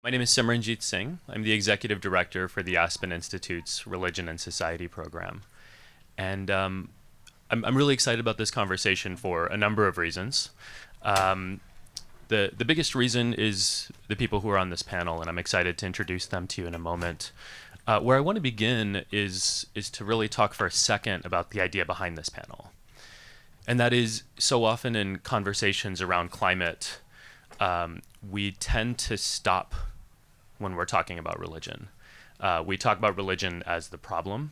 My name is Simran Singh. I'm the executive director for the Aspen Institute's Religion and Society program. And I'm really excited about this conversation for a number of reasons. Um, the biggest reason is the people who are on this panel, and I'm excited to introduce them to you in a moment. Where I want to begin is to really talk for a second about the idea behind this panel. And that is, so often in conversations around climate, we tend to stop when we're talking about religion. We talk about religion as the problem,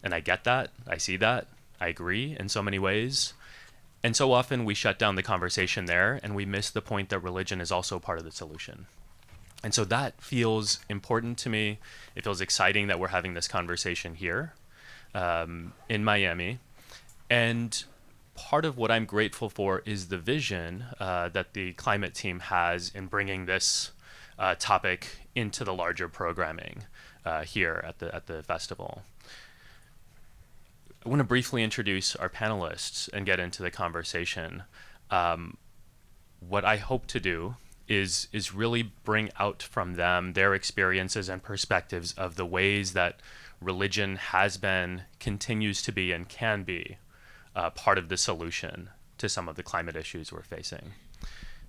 and I get that, I see that, I agree in so many ways. And so often we shut down the conversation there and we miss the point that religion is also part of the solution. And so that feels important to me. It feels exciting that we're having this conversation here in Miami. And part of what I'm grateful for is the vision that the climate team has in bringing this topic into the larger programming here at the festival. I want to briefly introduce our panelists and get into the conversation. What I hope to do is really bring out from them their experiences and perspectives of the ways that religion has been, continues to be, and can be part of the solution to some of the climate issues we're facing.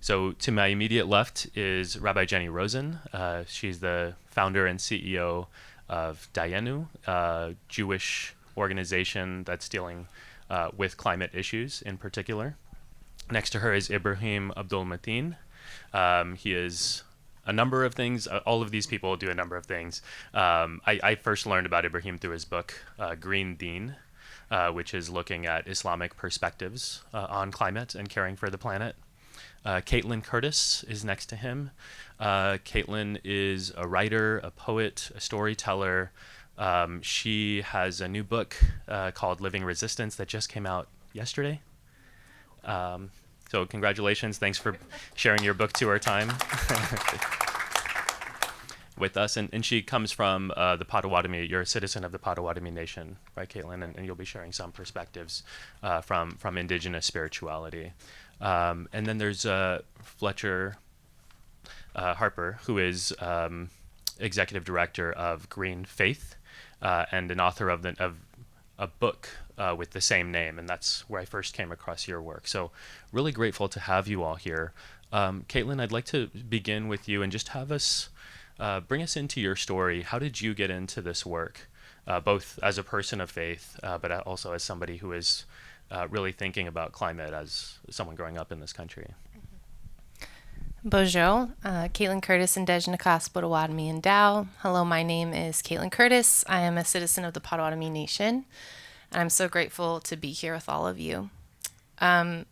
So to my immediate left is Rabbi Jennie Rosenn. She's the founder and CEO of Dayenu, a Jewish organization that's dealing with climate issues in particular. Next to her is Ibrahim Abdul-Matin. He is a number of things. All of these people do a number of things. I first learned about Ibrahim through his book, Green Deen, which is looking at Islamic perspectives on climate and caring for the planet. Kaitlin Curtice is next to him. Kaitlin is a writer, a poet, a storyteller. She has a new book called Living Resistance that just came out yesterday. So congratulations. Thanks for sharing your book to our time with us. And she comes from the Potawatomi. You're a citizen of the Potawatomi Nation, right, Kaitlin? And you'll be sharing some perspectives from indigenous spirituality. And then there's Fletcher Harper, who is executive director of Green Faith and an author of a book with the same name, and that's where I first came across your work. So really grateful to have you all here. Kaitlin, I'd like to begin with you and just have us bring us into your story. How did you get into this work, both as a person of faith, but also as somebody who is really thinking about climate as someone growing up in this country? Bonjour, Kaitlin Curtice and Dejnakas Potawatomi and Dow. Hello, my name is Kaitlin Curtice. I am a citizen of the Potawatomi Nation, and I'm so grateful to be here with all of you. As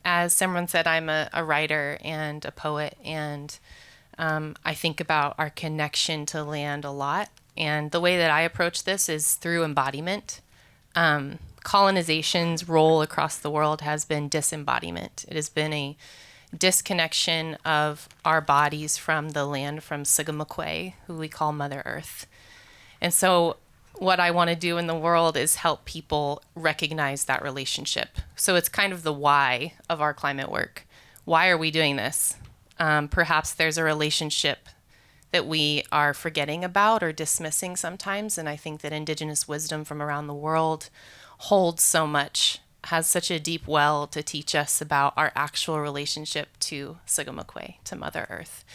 Simran said, I'm a writer and a poet, and I think about our connection to land a lot. And the way that I approach this is through embodiment. Colonization's role across the world has been disembodiment. It has been a disconnection of our bodies from the land, from Sigamakwe, who we call Mother Earth. And so what I want to do in the world is help people recognize that relationship. So it's kind of the why of our climate work. Why are we doing this? Perhaps there's a relationship that we are forgetting about or dismissing sometimes. And I think that indigenous wisdom from around the world holds so much, has such a deep well to teach us about our actual relationship to Sigamakwe, to Mother Earth.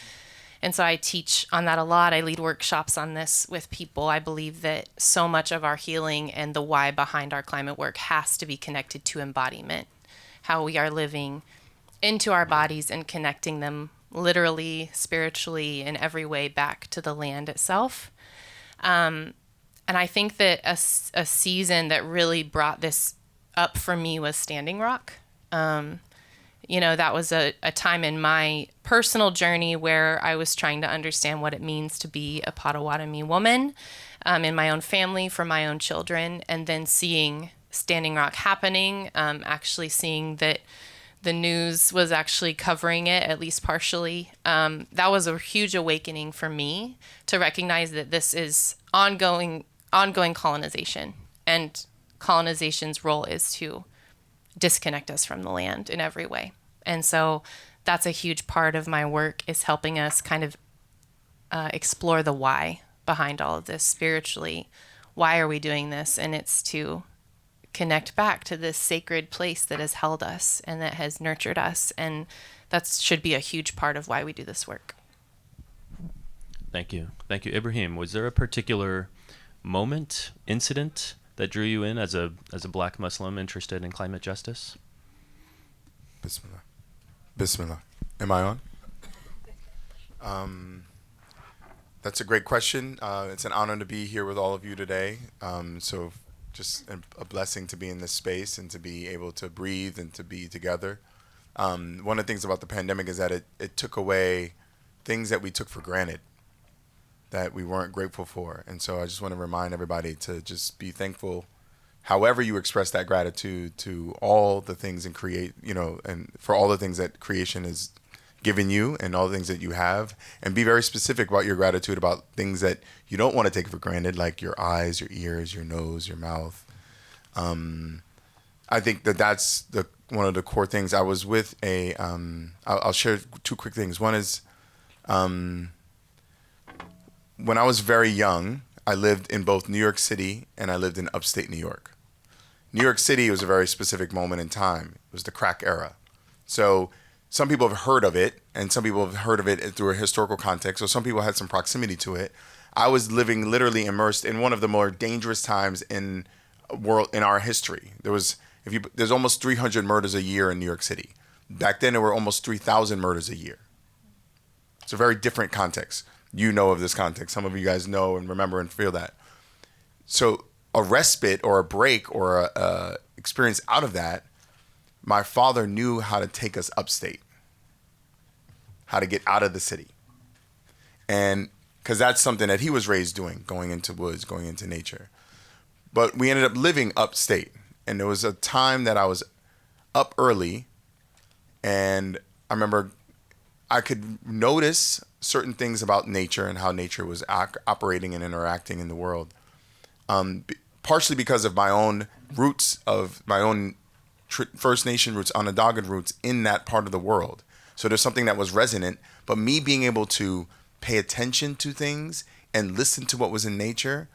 And so I teach on that a lot. I lead workshops on this with people. I believe that so much of our healing and the why behind our climate work has to be connected to embodiment, how we are living into our bodies and connecting them literally, spiritually, in every way back to the land itself. And I think that a season that really brought this up for me was Standing Rock. That was a time in my personal journey where I was trying to understand what it means to be a Potawatomi woman in my own family, for my own children, and then seeing Standing Rock happening, actually seeing that the news was actually covering it, at least partially. That was a huge awakening for me to recognize that this is ongoing colonization, and colonization's role is to disconnect us from the land in every way. And so that's a huge part of my work, is helping us kind of explore the why behind all of this spiritually. Why are we doing this? And it's to connect back to this sacred place that has held us and that has nurtured us. And that should be a huge part of why we do this work. Thank you. Thank you. Ibrahim, was there a particular moment, incident that drew you in as a Black Muslim interested in climate justice? Bismillah. Bismillah. Am I on? That's a great question. It's an honor to be here with all of you today. So just a blessing to be in this space and to be able to breathe and to be together. One of the things about the pandemic is that it took away things that we took for granted, that we weren't grateful for. And so I just want to remind everybody to just be thankful, however you express that gratitude, to all the things and and for all the things that creation has given you and all the things that you have, and be very specific about your gratitude about things that you don't want to take for granted, like your eyes, your ears, your nose, your mouth. I think that's one of the core things. I was with I'll share two quick things. One is, when I was very young, I lived in both New York City and I lived in upstate New York. New York City was a very specific moment in time. It was the crack era. So some people have heard of it, and some people have heard of it through a historical context, so some people had some proximity to it. I was living literally immersed in one of the more dangerous times in our history. There's almost 300 murders a year in New York City. Back then, there were almost 3,000 murders a year. It's a very different context. You know of this context. Some of you guys know and remember and feel that. So a respite or a break or a experience out of that, my father knew how to take us upstate, how to get out of the city. And because that's something that he was raised doing, going into woods, going into nature. But we ended up living upstate. And there was a time that I was up early, and I remember I could notice certain things about nature and how nature was operating and interacting in the world. Partially because of my own roots, of my own First Nation roots, Onondaga roots in that part of the world. So there's something that was resonant, but me being able to pay attention to things and listen to what was in nature,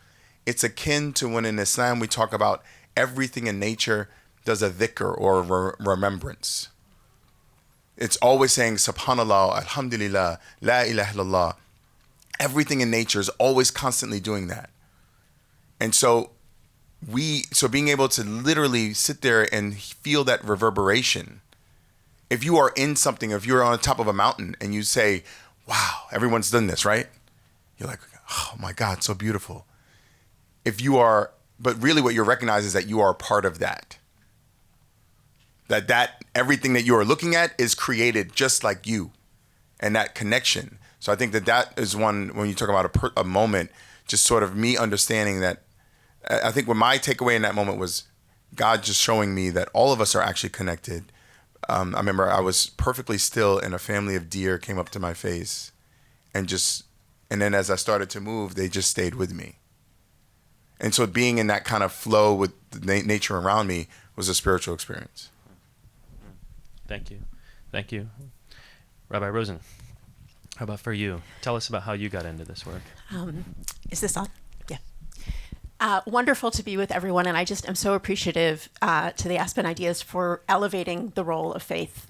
it's akin to when in Islam we talk about everything in nature does a dhikr or remembrance. It's always saying subhanallah, alhamdulillah, la ilaha illallah. Everything in nature is always constantly doing that. And so being able to literally sit there and feel that reverberation. If you are in something, if you're on the top of a mountain and you say, wow, everyone's done this, right? You're like, oh my God, so beautiful. But really what you recognize is that you are a part of that. That everything that you are looking at is created just like you, and that connection. So I think that is one, when you talk about a moment, just sort of me understanding that. I think what my takeaway in that moment was God just showing me that all of us are actually connected. I remember I was perfectly still and a family of deer came up to my face and then as I started to move, they just stayed with me. And so being in that kind of flow with the nature around me was a spiritual experience. Thank you. Thank you. Rabbi Rosenn, how about for you? Tell us about how you got into this work. Is this on? Yeah. Wonderful to be with everyone, and I just am so appreciative to the Aspen Ideas for elevating the role of faith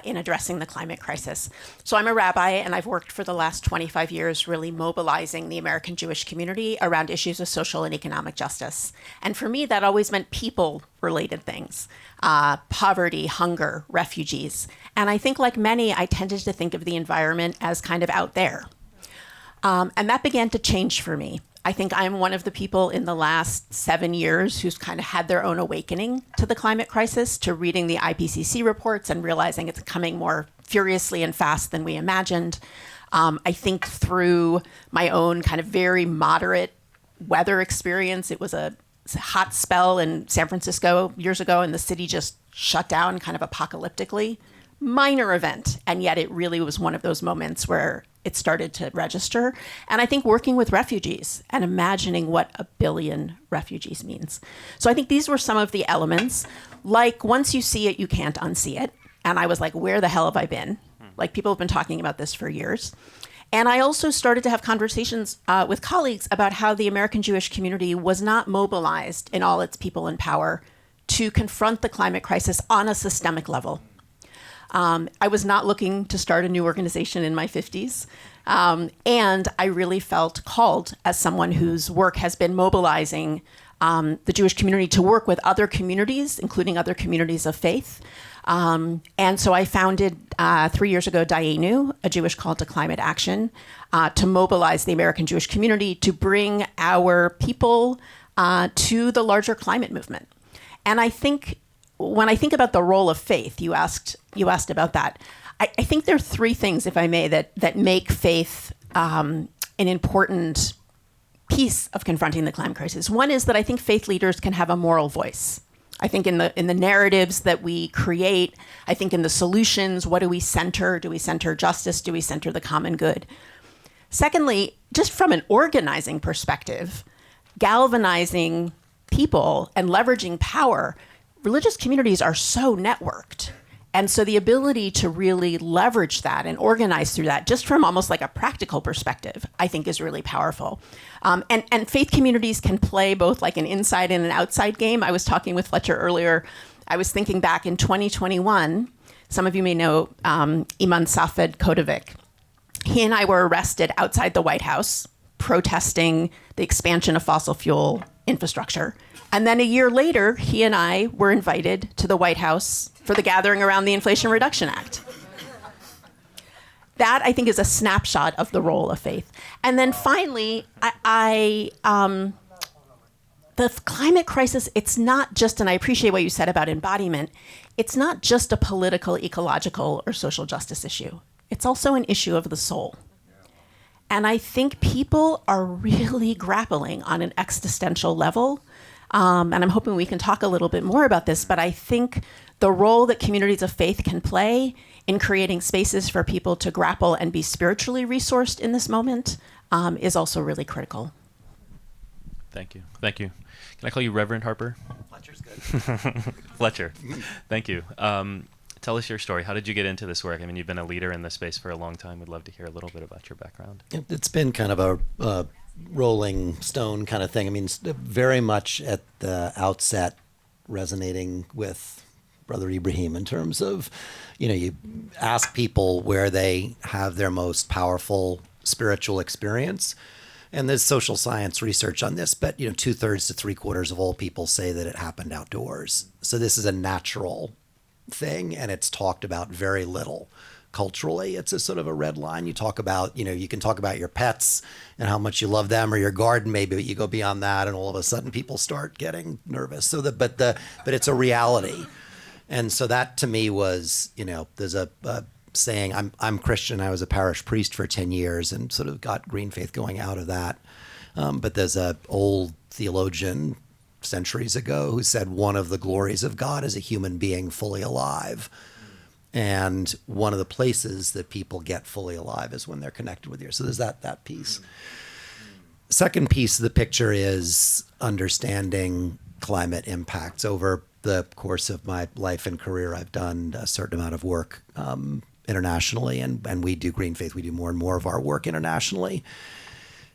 in addressing the climate crisis. So I'm a rabbi, and I've worked for the last 25 years really mobilizing the American Jewish community around issues of social and economic justice. And for me, that always meant people-related things, poverty, hunger, refugees. And I think like many, I tended to think of the environment as kind of out there. And that began to change for me. I think I'm one of the people in the last 7 years who's kind of had their own awakening to the climate crisis, to reading the IPCC reports and realizing it's coming more furiously and fast than we imagined. I think through my own kind of very moderate weather experience, it was a hot spell in San Francisco years ago, and the city just shut down kind of apocalyptically. Minor event, and yet it really was one of those moments where it started to register. And I think working with refugees and imagining what 1 billion refugees means. So I think these were some of the elements. Like, once you see it, you can't unsee it. And I was like, where the hell have I been? Like, people have been talking about this for years. And I also started to have conversations with colleagues about how the American Jewish community was not mobilized in all its people and power to confront the climate crisis on a systemic level. I was not looking to start a new organization in my 50s. And I really felt called, as someone whose work has been mobilizing the Jewish community, to work with other communities, including other communities of faith. And so I founded 3 years ago Dayenu, a Jewish call to climate action, to mobilize the American Jewish community to bring our people to the larger climate movement. And I think when I think about the role of faith, you asked about that. I think there are three things, if I may, that make faith an important piece of confronting the climate crisis. One is that I think faith leaders can have a moral voice. I think in the narratives that we create, I think in the solutions, what do we center? Do we center justice? Do we center the common good? Secondly, just from an organizing perspective, galvanizing people and leveraging power, religious communities are so networked. And so the ability to really leverage that and organize through that, just from almost like a practical perspective, I think is really powerful. And faith communities can play both like an inside and an outside game. I was talking with Fletcher earlier. I was thinking back in 2021, some of you may know Iman Safed Kodovic. He and I were arrested outside the White House protesting the expansion of fossil fuel infrastructure. And then a year later, he and I were invited to the White House for the gathering around the Inflation Reduction Act. That, I think, is a snapshot of the role of faith. And then finally, the climate crisis, it's not just, and I appreciate what you said about embodiment, it's not just a political, ecological, or social justice issue. It's also an issue of the soul. And I think people are really grappling on an existential level. And I'm hoping we can talk a little bit more about this, but I think the role that communities of faith can play in creating spaces for people to grapple and be spiritually resourced in this moment is also really critical. Thank you. Thank you. Can I call you Reverend Harper? Fletcher's good. Fletcher. Thank you. Tell us your story. How did you get into this work? I mean, you've been a leader in this space for a long time. We'd love to hear a little bit about your background. It's been kind of a rolling stone kind of thing. I mean, very much at the outset resonating with Brother Ibrahim in terms of, you ask people where they have their most powerful spiritual experience. And there's social science research on this, but 2/3 to 3/4 of all people say that it happened outdoors. So this is a natural thing, and it's talked about very little culturally. It's a sort of a red line. You talk about, you can talk about your pets and how much you love them, or your garden maybe, but you go beyond that and all of a sudden people start getting nervous. So but it's a reality. And so that to me was, there's a saying, I'm Christian. I was a parish priest for 10 years and sort of got green faith going out of that. But there's a old theologian centuries ago who said one of the glories of God is a human being fully alive. And one of the places that people get fully alive is when they're connected with you. So there's that piece. Second piece of the picture is understanding climate impacts. Over the course of my life and career, I've done a certain amount of work internationally, and we do Green Faith. We do more and more of our work internationally.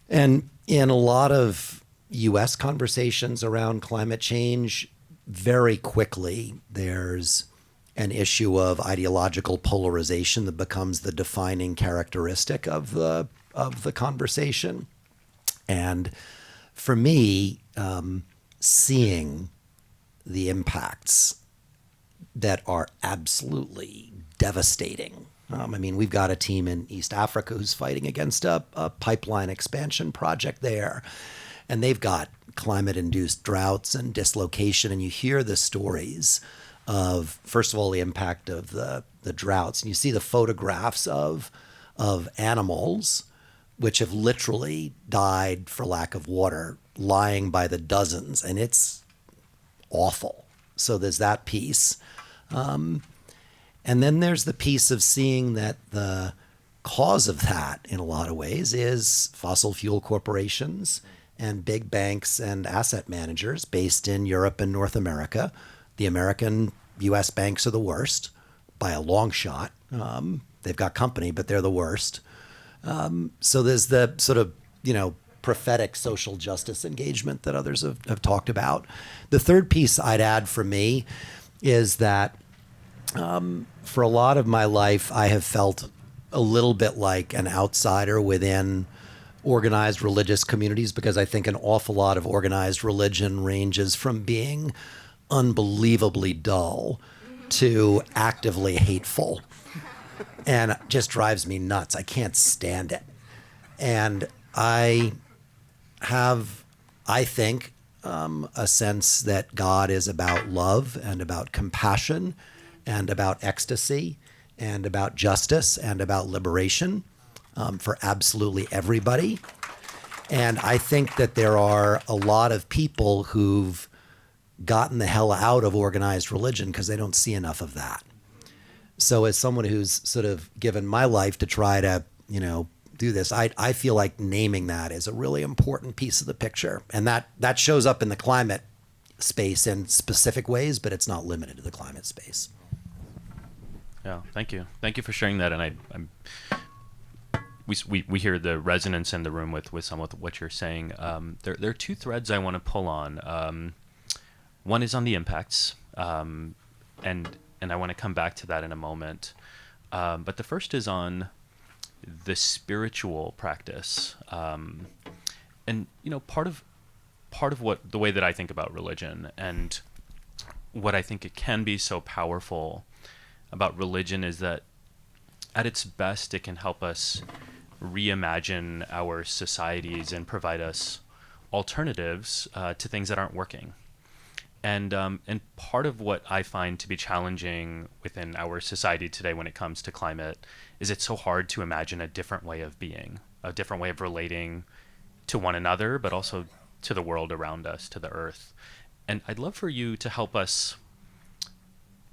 And in a lot of U.S. conversations around climate change, very quickly there's an issue of ideological polarization that becomes the defining characteristic of the conversation. And for me, seeing the impacts that are absolutely devastating. We've got a team in East Africa who's fighting against a pipeline expansion project there. And they've got climate-induced droughts and dislocation. And you hear the stories of, first of all, the impact of the droughts. And you see the photographs of animals which have literally died for lack of water, lying by the dozens. And it's awful. So there's that piece. And then there's the piece of seeing that the cause of that, in a lot of ways, is fossil fuel corporations and big banks and asset managers based in Europe and North America. The American U.S. banks are the worst by a long shot. They've got company, but they're the worst. So there's the sort of, prophetic social justice engagement that others have talked about. The third piece I'd add for me is that for a lot of my life, I have felt a little bit like an outsider within organized religious communities, because I think an awful lot of organized religion ranges from being unbelievably dull to actively hateful, and it just drives me nuts. I can't stand it. And I have, I think, a sense that God is about love and about compassion and about ecstasy and about justice and about liberation for absolutely everybody. And I think that there are a lot of people who've gotten the hell out of organized religion because they don't see enough of that. So as someone who's sort of given my life to try to, do this, I feel like naming that is a really important piece of the picture. And that shows up in the climate space in specific ways, but it's not limited to the climate space. Yeah, thank you. Thank you for sharing that. And we hear the resonance in the room with some of what you're saying. There are two threads I want to pull on. One is on the impacts, and I want to come back to that in a moment. But the first is on the spiritual practice, and part of what the way that I think about religion and what I think it can be so powerful about religion is that at its best it can help us reimagine our societies and provide us alternatives to things that aren't working. And part of what I find to be challenging within our society today when it comes to climate is it's so hard to imagine a different way of being, a different way of relating to one another, but also to the world around us, to the earth. And I'd love for you to help us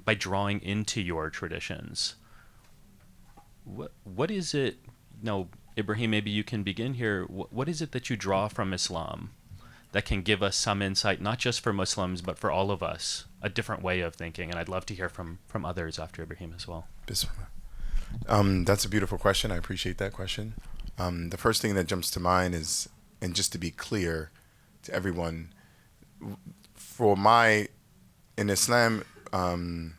by drawing into your traditions. What is it, Ibrahim, maybe you can begin here. What is it that you draw from Islam that can give us some insight, not just for Muslims, but for all of us, a different way of thinking? And I'd love to hear from others after Ibrahim as well. Bismillah. That's a beautiful question. I appreciate that question. The first thing that jumps to mind is, and just to be clear to everyone, in Islam, and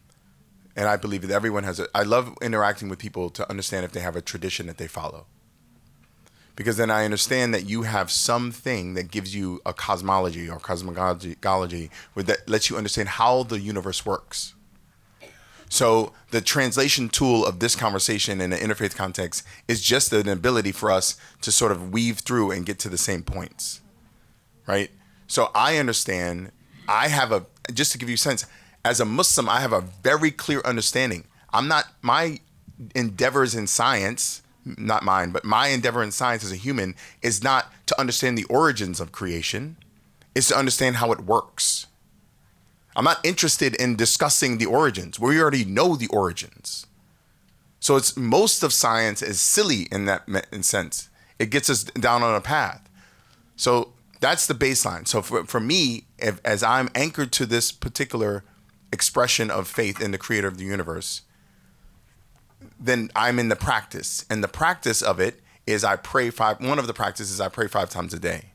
I believe that everyone I love interacting with people to understand if they have a tradition that they follow. Because then I understand that you have something that gives you a cosmology or cosmology that lets you understand how the universe works. So the translation tool of this conversation in an interfaith context is just an ability for us to sort of weave through and get to the same points, right? So I understand, just to give you a sense, as a Muslim, I have a very clear understanding. My endeavors in science, not mine, but my endeavor in science as a human is not to understand the origins of creation, it's to understand how it works. I'm not interested in discussing the origins. We already know the origins. So most of science is silly in that sense. It gets us down on a path. So that's the baseline. So for me, as I'm anchored to this particular expression of faith in the creator of the universe, then I'm in the practice. And the practice of it is one of the practices I pray 5 times a day.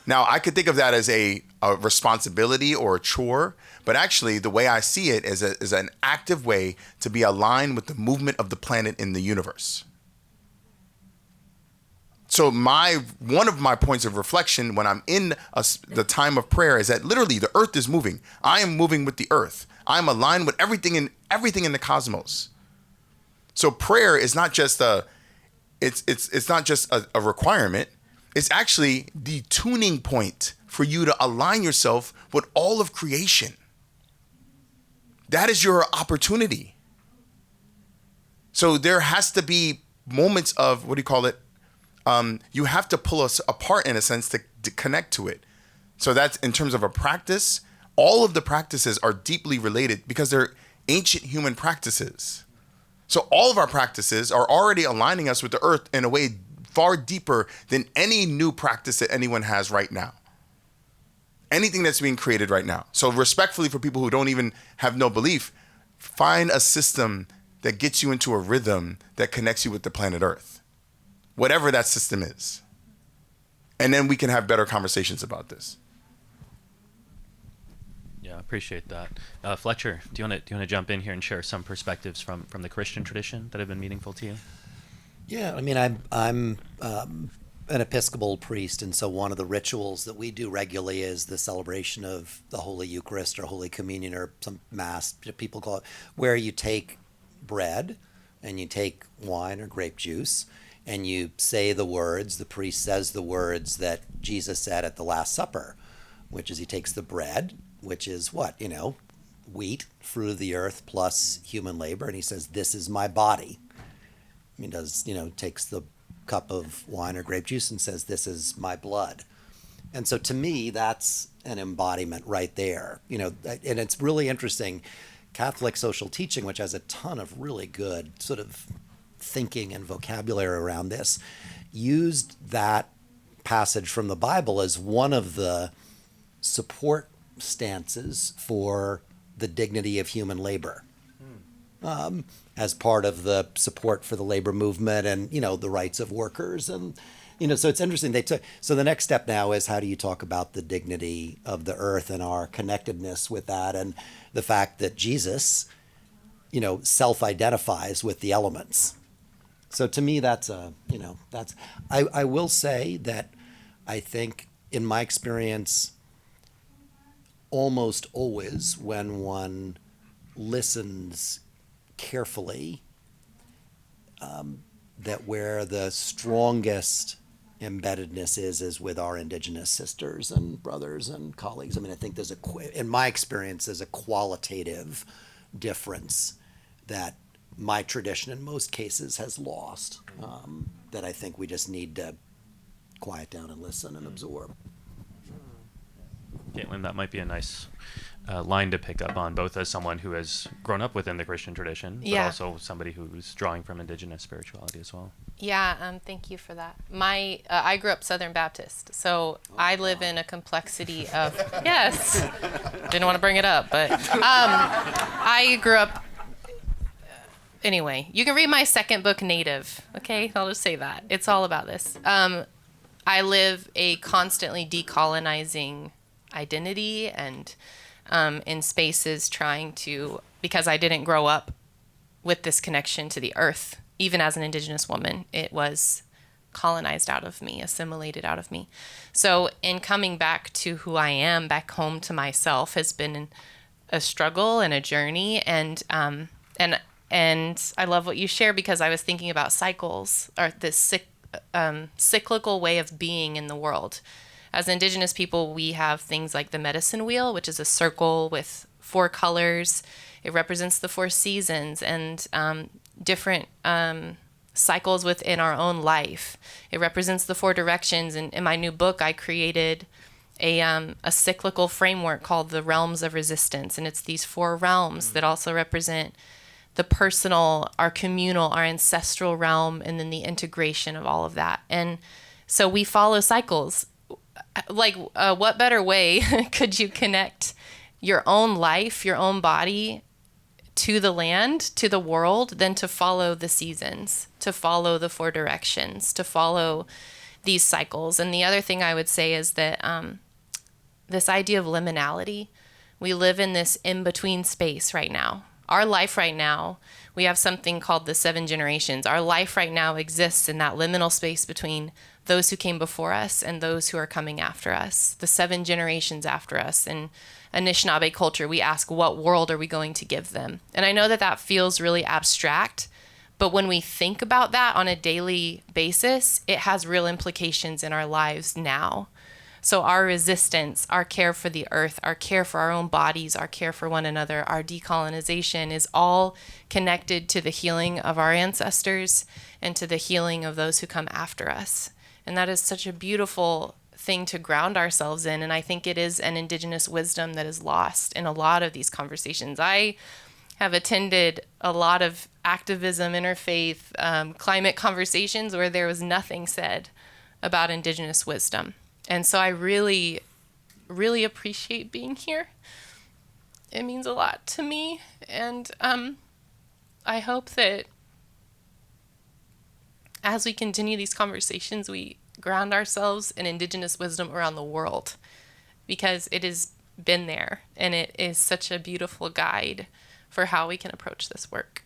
Now, I could think of that as a responsibility or a chore, but actually the way I see it is an active way to be aligned with the movement of the planet in the universe. So one of my points of reflection when I'm in the time of prayer is that literally the earth is moving. I am moving with the earth. I'm aligned with everything in the cosmos. So prayer is not just it's not just a requirement. It's actually the tuning point for you to align yourself with all of creation. That is your opportunity. So there has to be moments of, you have to pull us apart in a sense to connect to it. So that's in terms of a practice. All of the practices are deeply related because they're ancient human practices. So all of our practices are already aligning us with the earth in a way far deeper than any new practice that anyone has right now. Anything that's being created right now. So respectfully for people who don't even have no belief, find a system that gets you into a rhythm that connects you with the planet Earth. whatever that system is. And then we can have better conversations about this. Yeah, I appreciate that. Fletcher, do you want to jump in here and share some perspectives from the Christian tradition that have been meaningful to you? Yeah, I mean, I'm an Episcopal priest, and so one of the rituals that we do regularly is the celebration of the Holy Eucharist or Holy Communion or some Mass, people call it, where you take bread and you take wine or grape juice and you say the words, the priest says the words that Jesus said at the Last Supper, which is he takes the bread, which is what, wheat, fruit of the earth plus human labor, and he says, "This is my body." He takes the cup of wine or grape juice and says, "This is my blood." And so to me, that's an embodiment right there. And it's really interesting. Catholic social teaching, which has a ton of really good sort of thinking and vocabulary around this, used that passage from the Bible as one of the support stances for the dignity of human labor. As part of the support for the labor movement and, the rights of workers. And, so it's interesting. So the next step now is how do you talk about the dignity of the earth and our connectedness with that and the fact that Jesus, self-identifies with the elements. So to me, I will say that I think in my experience, almost always when one listens carefully, that where the strongest embeddedness is with our Indigenous sisters and brothers and colleagues. I mean, I think in my experience, there's a qualitative difference that my tradition in most cases has lost, that I think we just need to quiet down and listen and absorb. Kaitlin, that might be a nice line to pick up on, both as someone who has grown up within the Christian tradition, but also somebody who's drawing from Indigenous spirituality as well. Yeah, thank you for that. I grew up Southern Baptist, so I live in a complexity of, yes, didn't want to bring it up, but I grew up, anyway, you can read my second book, Native, okay? I'll just say that. It's all about this. I live a constantly decolonizing identity and in spaces trying to, because I didn't grow up with this connection to the earth, even as an Indigenous woman, it was colonized out of me, assimilated out of me. So in coming back to who I am, back home to myself, has been a struggle and a journey. And I love what you share, because I was thinking about cycles, or this cyclical way of being in the world. As Indigenous people, we have things like the medicine wheel, which is a circle with 4 colors. It represents the 4 seasons and different cycles within our own life. It represents the 4 directions. And in my new book, I created a cyclical framework called the realms of resistance. And it's these 4 realms that also represent the personal, our communal, our ancestral realm, and then the integration of all of that. And so we follow cycles. Like, what better way could you connect your own life, your own body to the land, to the world, than to follow the seasons, to follow the 4 directions, to follow these cycles? And the other thing I would say is that this idea of liminality, we live in this in-between space right now. Our life right now, we have something called the 7 generations. Our life right now exists in that liminal space between those who came before us and those who are coming after us, the 7 generations after us. In Anishinaabe culture, we ask, what world are we going to give them? And I know that feels really abstract, but when we think about that on a daily basis, it has real implications in our lives now. So our resistance, our care for the earth, our care for our own bodies, our care for one another, our decolonization is all connected to the healing of our ancestors and to the healing of those who come after us. And that is such a beautiful thing to ground ourselves in. And I think it is an Indigenous wisdom that is lost in a lot of these conversations. I have attended a lot of activism, interfaith, climate conversations where there was nothing said about Indigenous wisdom. And so I really, really appreciate being here. It means a lot to me. And I hope that as we continue these conversations, we ground ourselves in indigenous wisdom around the world, because it has been there and it is such a beautiful guide for how we can approach this work.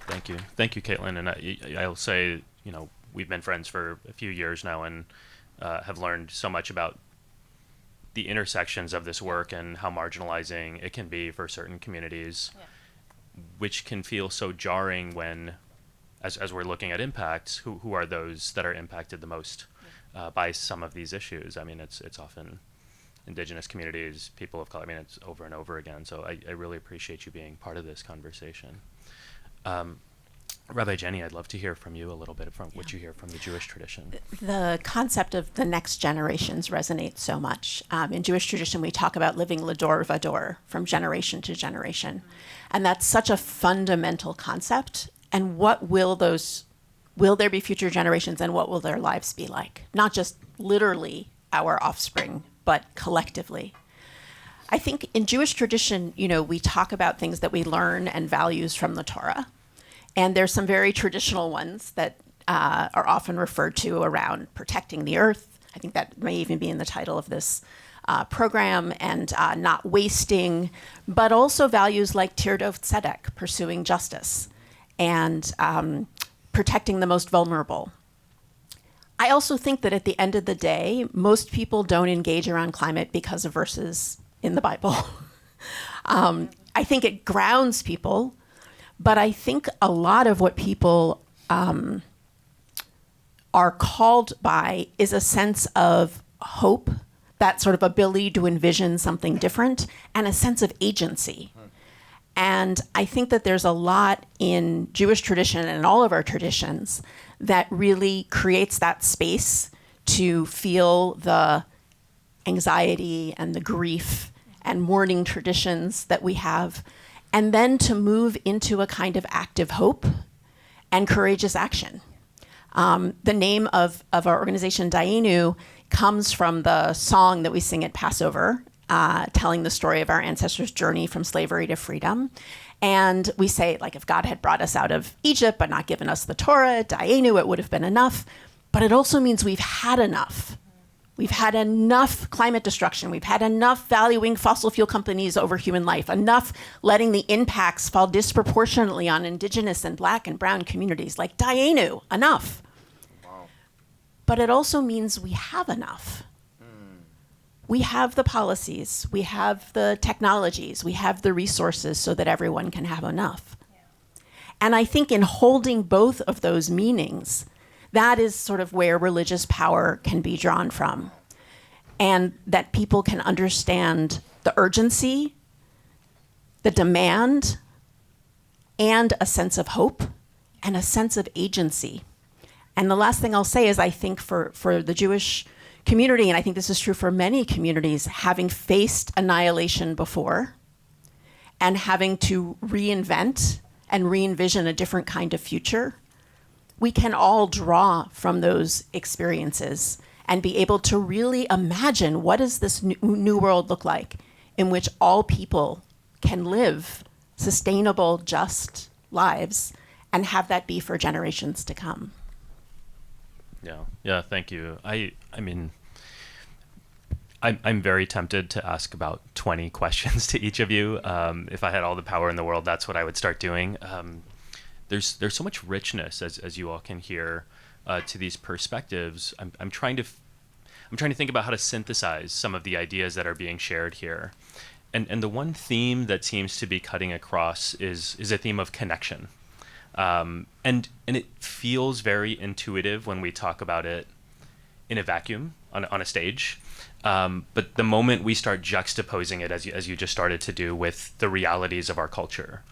Thank you, Kaitlin. And I'll say, we've been friends for a few years now, and have learned so much about the intersections of this work and how marginalizing it can be for certain communities, which can feel so jarring when, as we're looking at impacts, who are those that are impacted the most by some of these issues? I mean, it's often indigenous communities, people of color. I mean, it's over and over again. So I really appreciate you being part of this conversation. Rabbi Jennie, I'd love to hear from you a little bit from what you hear from the Jewish tradition. The concept of the next generations resonates so much. In Jewish tradition, we talk about living l'dor v'dor, from generation to generation. And that's such a fundamental concept. And will there be future generations, and what will their lives be like? Not just literally our offspring, but collectively. I think in Jewish tradition, we talk about things that we learn and values from the Torah. And there's some very traditional ones that are often referred to around protecting the earth. I think that may even be in the title of this program, and not wasting, but also values like tirdof tzedek, pursuing justice, and protecting the most vulnerable. I also think that at the end of the day, most people don't engage around climate because of verses in the Bible. I think it grounds people. But I think a lot of what people are called by is a sense of hope, that sort of ability to envision something different, and a sense of agency. And I think that there's a lot in Jewish tradition and all of our traditions that really creates that space to feel the anxiety and the grief and mourning traditions that we have, and then to move into a kind of active hope and courageous action. The name of our organization, Dayenu, comes from the song that we sing at Passover, telling the story of our ancestors' journey from slavery to freedom. And we say, if God had brought us out of Egypt but not given us the Torah, Dayenu, it would have been enough. But it also means we've had enough. We've had enough climate destruction. We've had enough valuing fossil fuel companies over human life, enough letting the impacts fall disproportionately on indigenous and black and brown communities. Dayenu, enough. Wow. But it also means we have enough. We have the policies, we have the technologies, we have the resources so that everyone can have enough. Yeah. And I think in holding both of those meanings, that is sort of where religious power can be drawn from. And that people can understand the urgency, the demand, and a sense of hope, and a sense of agency. And the last thing I'll say is I think for the Jewish community, and I think this is true for many communities, having faced annihilation before, and having to reinvent and re-envision a different kind of future, we can all draw from those experiences and be able to really imagine what does this new world look like in which all people can live sustainable, just lives, and have that be for generations to come. Yeah, thank you. I mean, I'm very tempted to ask about 20 questions to each of you. If I had all the power in the world, that's what I would start doing. There's so much richness, as you all can hear, to these perspectives. I'm trying to think about how to synthesize some of the ideas that are being shared here, and the one theme that seems to be cutting across is a theme of connection, and it feels very intuitive when we talk about it in a vacuum on a stage. But the moment we start juxtaposing it, as you just started to do, with the realities of our culture,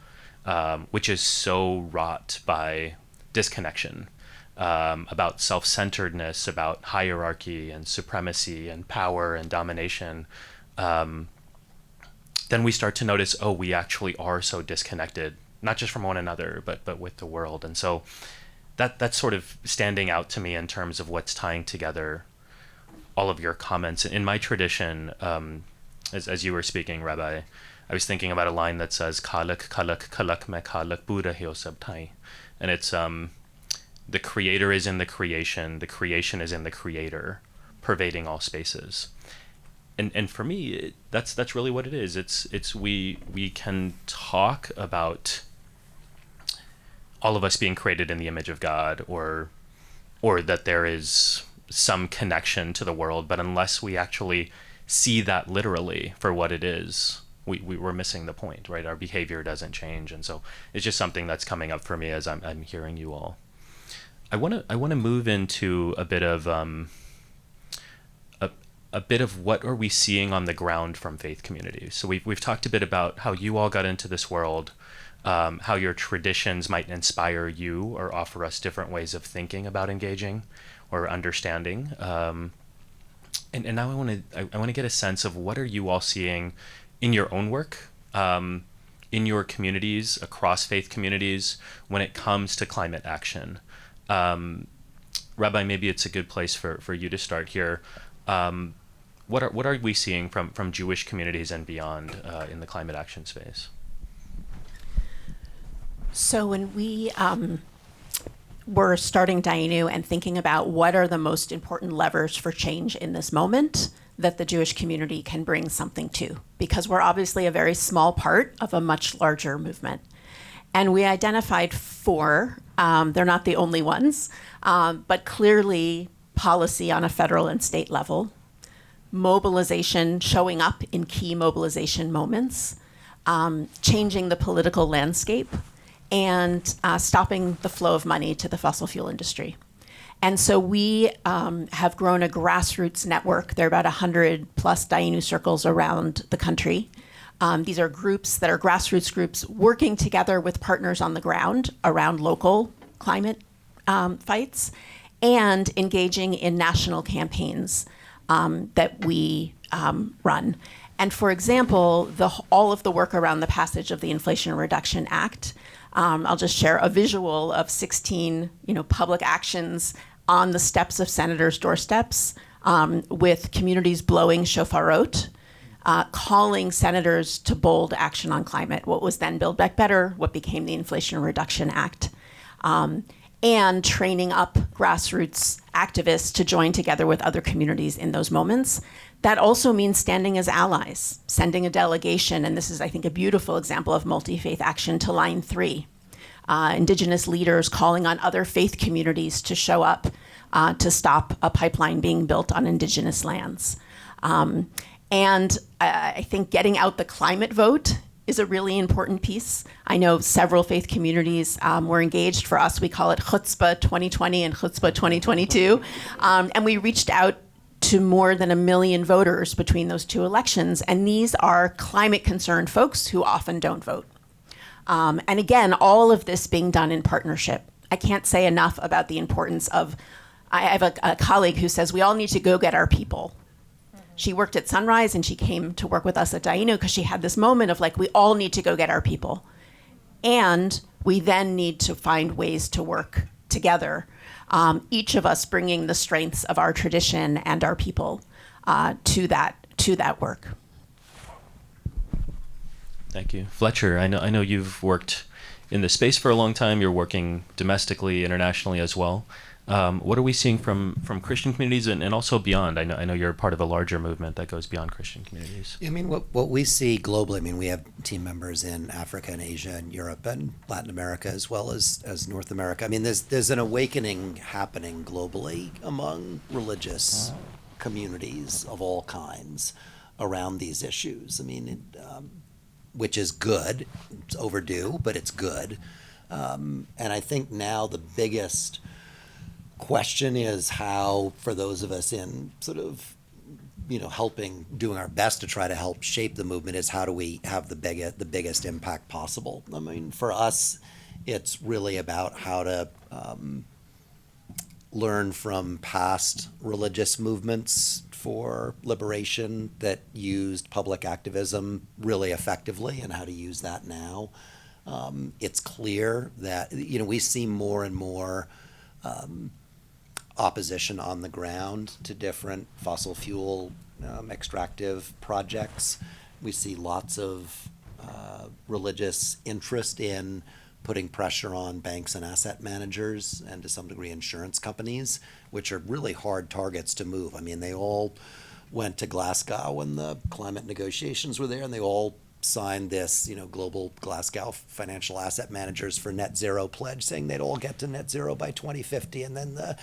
which is so wrought by disconnection, about self-centeredness, about hierarchy and supremacy and power and domination, then we start to notice, we actually are so disconnected, not just from one another, but with the world. And so that's sort of standing out to me in terms of what's tying together all of your comments. In my tradition, as you were speaking, Rabbi, I was thinking about a line that says "Kalak kalak kalak me kalak Buddha hyo sab thai," and it's the creator is in the creation is in the creator, pervading all spaces. And for me, that's really what it is. It's we can talk about all of us being created in the image of God, or that there is some connection to the world, but unless we actually see that literally for what it is, we're missing the point, right? Our behavior doesn't change, and so it's just something that's coming up for me as I'm hearing you all. I want to move into a bit of a bit of what are we seeing on the ground from faith communities. So we've talked a bit about how you all got into this world, how your traditions might inspire you or offer us different ways of thinking about engaging or understanding. And now I want to get a sense of what are you all seeing in your own work, in your communities, across faith communities, when it comes to climate action. Rabbi, maybe it's a good place for you to start here. What are we seeing from Jewish communities and beyond in the climate action space? So when we were starting Dayenu and thinking about what are the most important levers for change in this moment that the Jewish community can bring something to, because we're obviously a very small part of a much larger movement. And we identified four. They're not the only ones, but clearly policy on a federal and state level, mobilization, showing up in key mobilization moments, changing the political landscape, and stopping the flow of money to the fossil fuel industry. And so we have grown a grassroots network. There are about 100 plus Dayenu circles around the country. These are groups that are grassroots groups working together with partners on the ground around local climate fights and engaging in national campaigns that we run. And for example, all of the work around the passage of the Inflation Reduction Act, I'll just share a visual of 16 public actions on the steps of senators' doorsteps with communities blowing shofarot, calling senators to bold action on climate, what was then Build Back Better, what became the Inflation Reduction Act, and training up grassroots activists to join together with other communities in those moments. That also means standing as allies, sending a delegation, and this is, I think, a beautiful example of multi-faith action to Line 3. Indigenous leaders calling on other faith communities to show up to stop a pipeline being built on indigenous lands. And I think getting out the climate vote is a really important piece. I know several faith communities were engaged. For us, we call it Chutzpah 2020 and Chutzpah 2022. And we reached out to more than 1 million voters between those two elections. And these are climate concerned folks who often don't vote. And again, all of this being done in partnership. I can't say enough about the importance of, I have a colleague who says we all need to go get our people. She worked at Sunrise and she came to work with us at Dayenu because she had this moment of like, we all need to go get our people. And we then need to find ways to work together, each of us bringing the strengths of our tradition and our people to that work. Thank you. Fletcher, I know you've worked in this space for a long time. You're working domestically, internationally as well. What are we seeing from Christian communities and also beyond? I know you're part of a larger movement that goes beyond Christian communities. I mean, what we see globally, I mean, we have team members in Africa and Asia and Europe and Latin America as well as North America. I mean, there's an awakening happening globally among religious communities of all kinds around these issues. I mean, which is good. It's overdue, but it's good. And I think now the biggest question is how, for those of us in sort of, doing our best to try to help shape the movement, is how do we have the biggest impact possible? I mean, for us, it's really about how to learn from past religious movements for liberation that used public activism really effectively and how to use that now. It's clear that, we see more and more opposition on the ground to different fossil fuel extractive projects. We see lots of religious interest in putting pressure on banks and asset managers and to some degree insurance companies, which are really hard targets to move. I mean, they all went to Glasgow when the climate negotiations were there, and they all signed this, global Glasgow financial asset managers for net zero pledge, saying they'd all get to net zero by 2050. And then the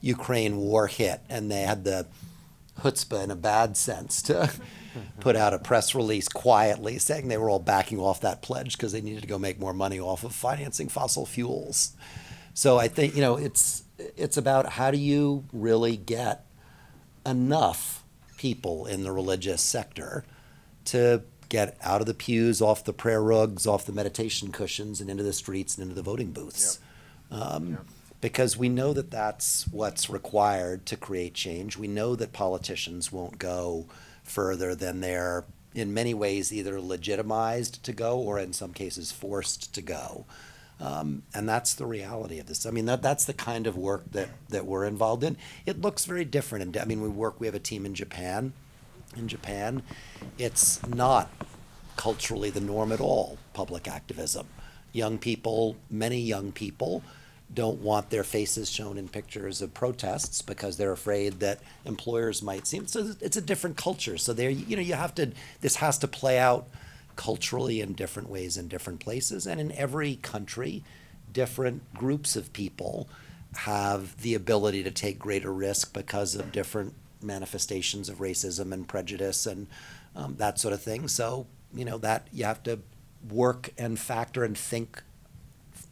Ukraine war hit, and they had the chutzpah in a bad sense to put out a press release quietly saying they were all backing off that pledge because they needed to go make more money off of financing fossil fuels. So I think, it's about how do you really get enough people in the religious sector to get out of the pews, off the prayer rugs, off the meditation cushions, and into the streets and into the voting booths. Because we know that that's what's required to create change. We know that politicians won't go further than they're, in many ways, either legitimized to go or in some cases forced to go. And that's the reality of this. I mean, that's the kind of work that we're involved in. It looks very different. We have a team in Japan. In Japan, it's not culturally the norm at all, public activism. Many young people don't want their faces shown in pictures of protests because they're afraid that employers might see them. So it's a different culture. So this has to play out culturally in different ways in different places. And in every country, different groups of people have the ability to take greater risk because of different manifestations of racism and prejudice and that sort of thing. So, that you have to work and factor and think,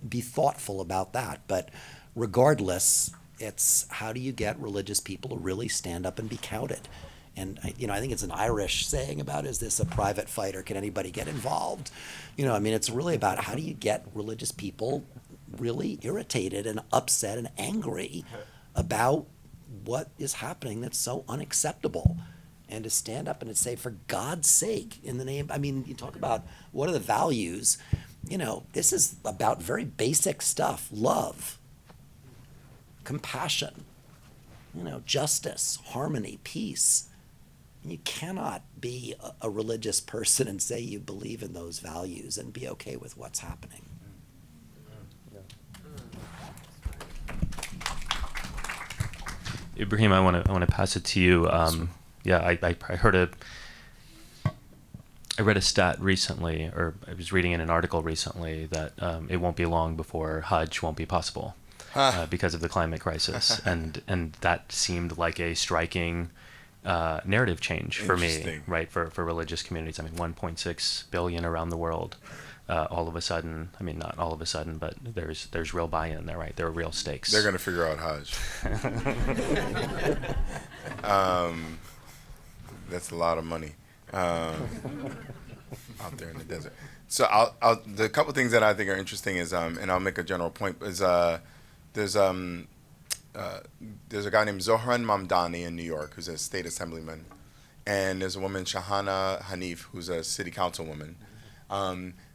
be thoughtful about that. But regardless, it's how do you get religious people to really stand up and be counted? And I think it's an Irish saying about, is this a private fight or can anybody get involved? It's really about how do you get religious people really irritated and upset and angry about what is happening that's so unacceptable, and to stand up and to say, for God's sake, in the name, you talk about what are the values, this is about very basic stuff: love, compassion, justice, harmony, peace. And you cannot be a religious person and say you believe in those values and be okay with what's happening. Ibrahim, I want to pass it to you. I read a stat recently, or I was reading in an article recently that it won't be long before Hajj won't be possible because of the climate crisis, and that seemed like a striking narrative change for me, right? For religious communities. 1.6 billion around the world. All of a sudden, not all of a sudden, but there's real buy-in there, right? There are real stakes. They're going to figure out Hajj. That's a lot of money out there in the desert. So the couple things that I think are interesting is, and I'll make a general point, is there's a guy named Zohran Mamdani in New York who's a state assemblyman, and there's a woman, Shahana Hanif, who's a city councilwoman.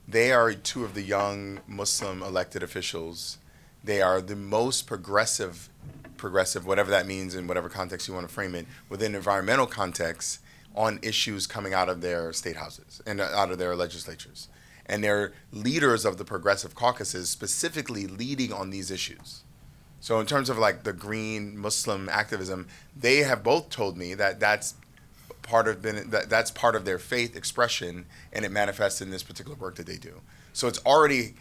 They are two of the young Muslim elected officials. They are the most progressive, whatever that means in whatever context you want to frame it, within environmental context, on issues coming out of their state houses and out of their legislatures. And they're leaders of the progressive caucuses, specifically leading on these issues. So in terms of like the green Muslim activism, they have both told me that that's part of their faith expression, and it manifests in this particular work that they do. So it's already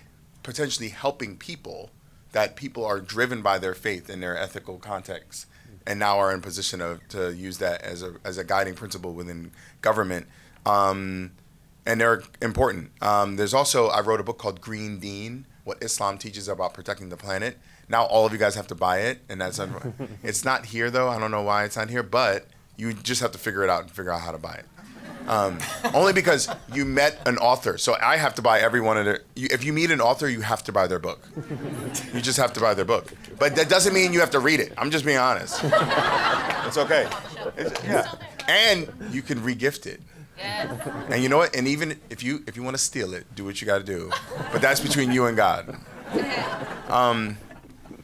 potentially helping people, that people are driven by their faith in their ethical context, and now are in position to use that as a guiding principle within government, and they're important. There's also, I wrote a book called Green Deen: What Islam Teaches About Protecting the Planet. Now all of you guys have to buy it, and it's not here though. I don't know why it's not here, but you just have to figure it out and figure out how to buy it. Only because you met an author. So I have to buy every one of their... If you meet an author, you have to buy their book. You just have to buy their book. But that doesn't mean you have to read it. I'm just being honest. It's okay. And you can re-gift it. And you know what? And even if you want to steal it, do what you got to do. But that's between you and God.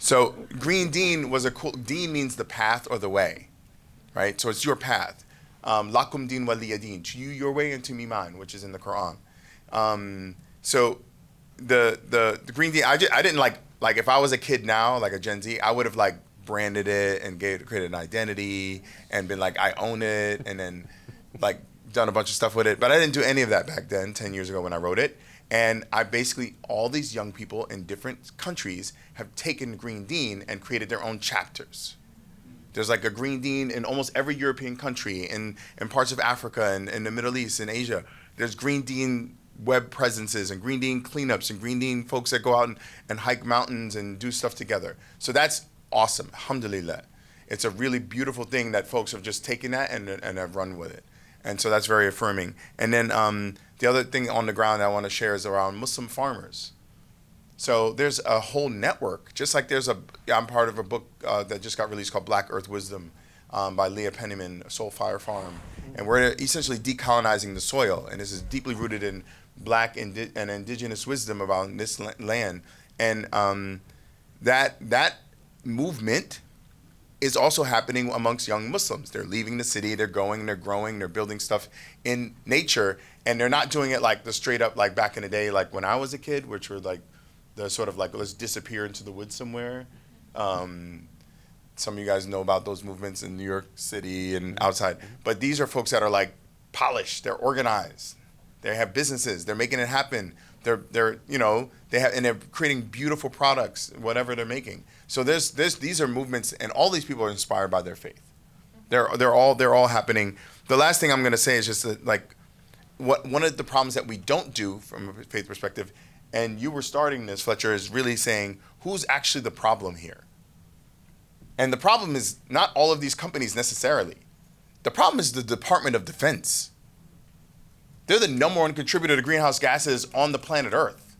So Green Deen was a cool... Deen means the path or the way. Right? So it's your path. Lakum din waliya din. To you your way and to me mine, which is in the Quran. So the green dean, I didn't like if I was a kid now, like a Gen Z, I would have like branded it and created an identity and been like, I own it, and then like done a bunch of stuff with it. But I didn't do any of that back then, 10 years ago when I wrote it. And I basically, all these young people in different countries have taken Green Dean and created their own chapters. There's like a Green Dean in almost every European country, in parts of Africa and in the Middle East and Asia. There's Green Dean web presences and Green Dean cleanups and Green Dean folks that go out and hike mountains and do stuff together. So that's awesome, alhamdulillah. It's a really beautiful thing that folks have just taken that and have run with it. And so that's very affirming. And then the other thing on the ground I want to share is around Muslim farmers. So there's a whole network, just like I'm part of a book that just got released called Black Earth Wisdom by Leah Penniman, Soul Fire Farm. And we're essentially decolonizing the soil. And this is deeply rooted in Black and indigenous wisdom about this land. And that movement is also happening amongst young Muslims. They're leaving the city, they're growing, they're building stuff in nature. And they're not doing it like the straight up, like back in the day, like when I was a kid, which were like the sort of like, let's disappear into the woods somewhere. Some of you guys know about those movements in New York City and outside. But these are folks that are like polished, they're organized, they have businesses, they're making it happen. They're and they're creating beautiful products, whatever they're making. So these are movements, and all these people are inspired by their faith. They're all happening. The last thing I'm going to say is just that, like, one of the problems that we don't do from a faith perspective, and you were starting this, Fletcher, is really saying who's actually the problem here. And the problem is not all of these companies necessarily. The problem is the Department of Defense. They're the number one contributor to greenhouse gases on the planet Earth.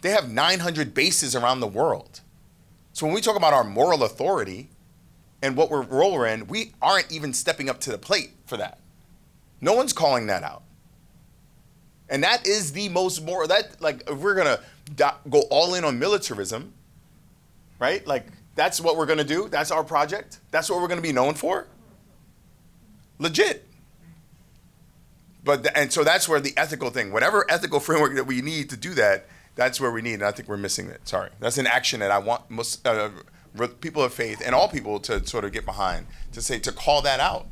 They have 900 bases around the world. So when we talk about our moral authority and what role we're in, we aren't even stepping up to the plate for that. No one's calling that out. And that is the most moral, that, like, if we're gonna go all in on militarism, right? Like, that's what we're gonna do, that's our project, that's what we're gonna be known for? Legit. And so that's where the ethical thing, whatever ethical framework that we need to do that, that's where we need, and I think we're missing it. Sorry. That's an action that I want people of faith and all people to sort of get behind, to call that out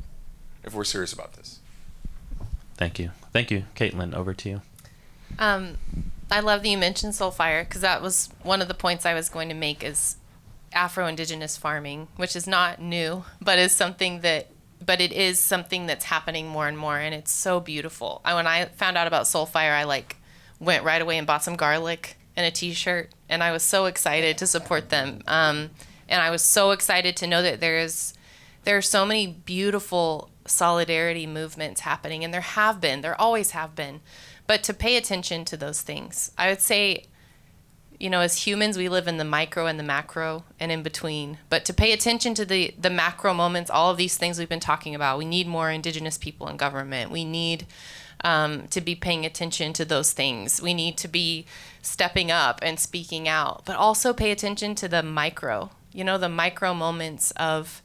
if we're serious about this. Thank you. Thank you. Kaitlin, over to you. I love that you mentioned Soul Fire, because that was one of the points I was going to make, is Afro-Indigenous farming, which is not new, but it is something that's happening more and more, and it's so beautiful. When I found out about Soul Fire, I went right away and bought some garlic and a t-shirt, and I was so excited to support them. And I was so excited to know that there are so many beautiful solidarity movements happening, and there always have been. But to pay attention to those things, I would say, as humans, we live in the micro and the macro and in between. But to pay attention to the macro moments, all of these things we've been talking about, we need more Indigenous people in government. We need to be paying attention to those things. We need to be stepping up and speaking out, but also pay attention to the micro, the micro moments of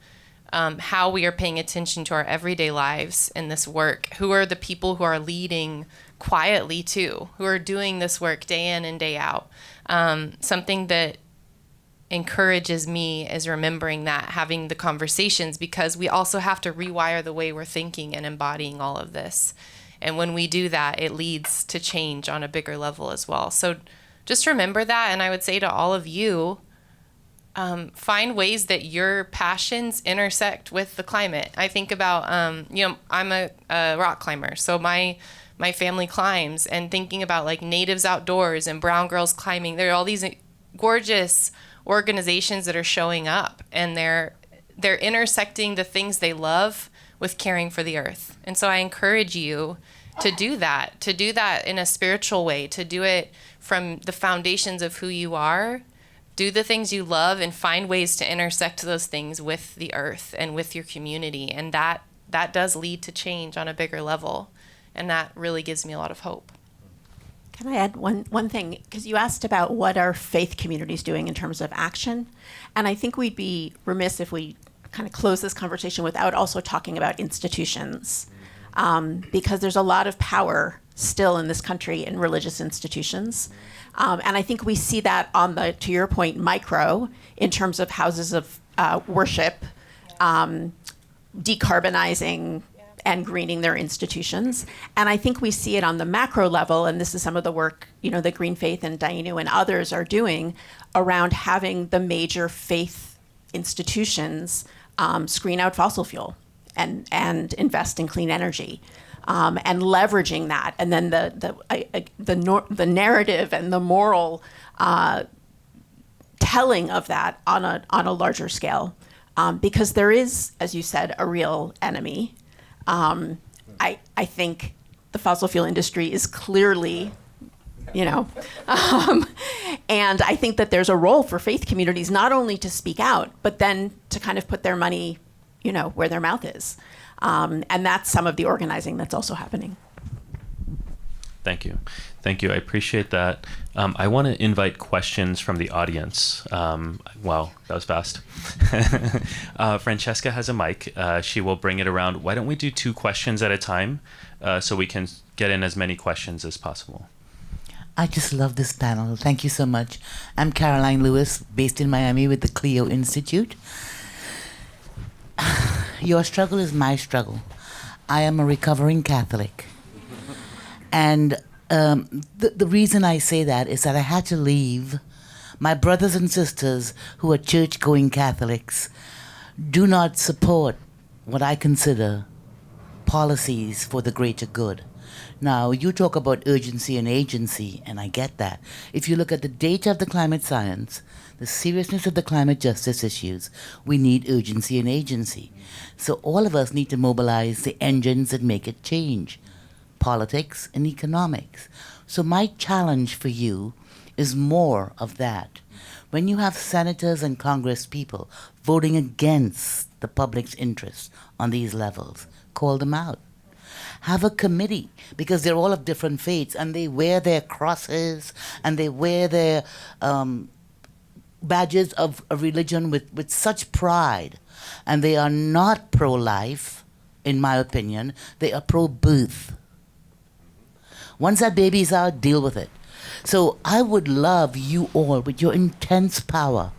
how we are paying attention to our everyday lives in this work. Who are the people who are leading quietly too, who are doing this work day in and day out? Something that encourages me is remembering that, having the conversations, because we also have to rewire the way we're thinking and embodying all of this. And when we do that, it leads to change on a bigger level as well. So just remember that. And I would say to all of you, find ways that your passions intersect with the climate. I think about, I'm a rock climber. So my family climbs, and thinking about Natives Outdoors and Brown Girls Climbing. There are all these gorgeous organizations that are showing up, and they're intersecting the things they love with caring for the earth. And so I encourage you to do that in a spiritual way, to do it from the foundations of who you are. Do the things you love and find ways to intersect those things with the earth and with your community. And that does lead to change on a bigger level. And that really gives me a lot of hope. Can I add one thing? Because you asked about what are faith communities doing in terms of action. And I think we'd be remiss if we kind of close this conversation without also talking about institutions. Because there's a lot of power still in this country in religious institutions. And I think we see that on the, to your point, micro, in terms of houses of worship, decarbonizing and greening their institutions. And I think we see it on the macro level, and this is some of the work, that Green Faith and Dainu and others are doing around having the major faith institutions screen out fossil fuel and invest in clean energy. And leveraging that, and then the narrative and the moral telling of that on a larger scale, because there is, as you said, a real enemy. I think the fossil fuel industry is clearly, and I think that there's a role for faith communities not only to speak out, but then to kind of put their money, where their mouth is. And that's some of the organizing that's also happening. Thank you. I appreciate that. I want to invite questions from the audience. Wow, that was fast. Francesca has a mic. She will bring it around. Why don't we do 2 questions at a time so we can get in as many questions as possible? I just love this panel. Thank you so much. I'm Caroline Lewis, based in Miami with the Clio Institute. Your struggle is my struggle. I am a recovering Catholic. And the reason I say that is that I had to leave. My brothers and sisters who are church-going Catholics do not support what I consider policies for the greater good. Now, you talk about urgency and agency, and I get that. If you look at the data of the climate science, the seriousness of the climate justice issues, we need urgency and agency. So all of us need to mobilize the engines that make it change, politics and economics. So my challenge for you is more of that. When you have senators and Congress people voting against the public's interest on these levels, call them out. Have a committee, because they're all of different faiths, and they wear their crosses, and they wear their badges of religion with such pride. And they are not pro-life, in my opinion. They are pro-birth. Once that baby's out, deal with it. So I would love you all, with your intense power,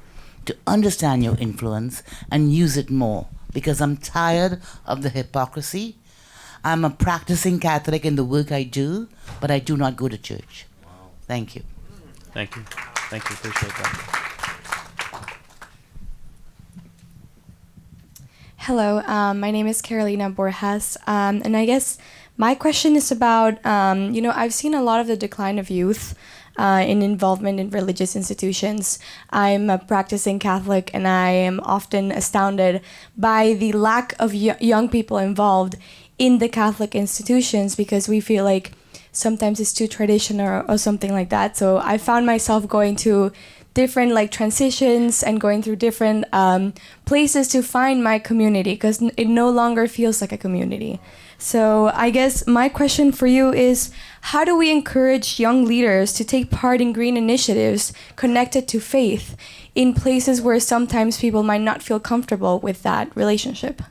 to understand your influence and use it more, because I'm tired of the hypocrisy. I'm a practicing Catholic in the work I do, but I do not go to church. Wow. Thank you. Thank you. Appreciate that. Hello, my name is Carolina Borjas, and I guess my question is about, I've seen a lot of the decline of youth in involvement in religious institutions. I'm a practicing Catholic, and I am often astounded by the lack of young people involved in the Catholic institutions, because we feel like sometimes it's too traditional or something like that. So I found myself going to different transitions and going through different places to find my community, because it no longer feels like a community. So I guess my question for you is, how do we encourage young leaders to take part in green initiatives connected to faith in places where sometimes people might not feel comfortable with that relationship?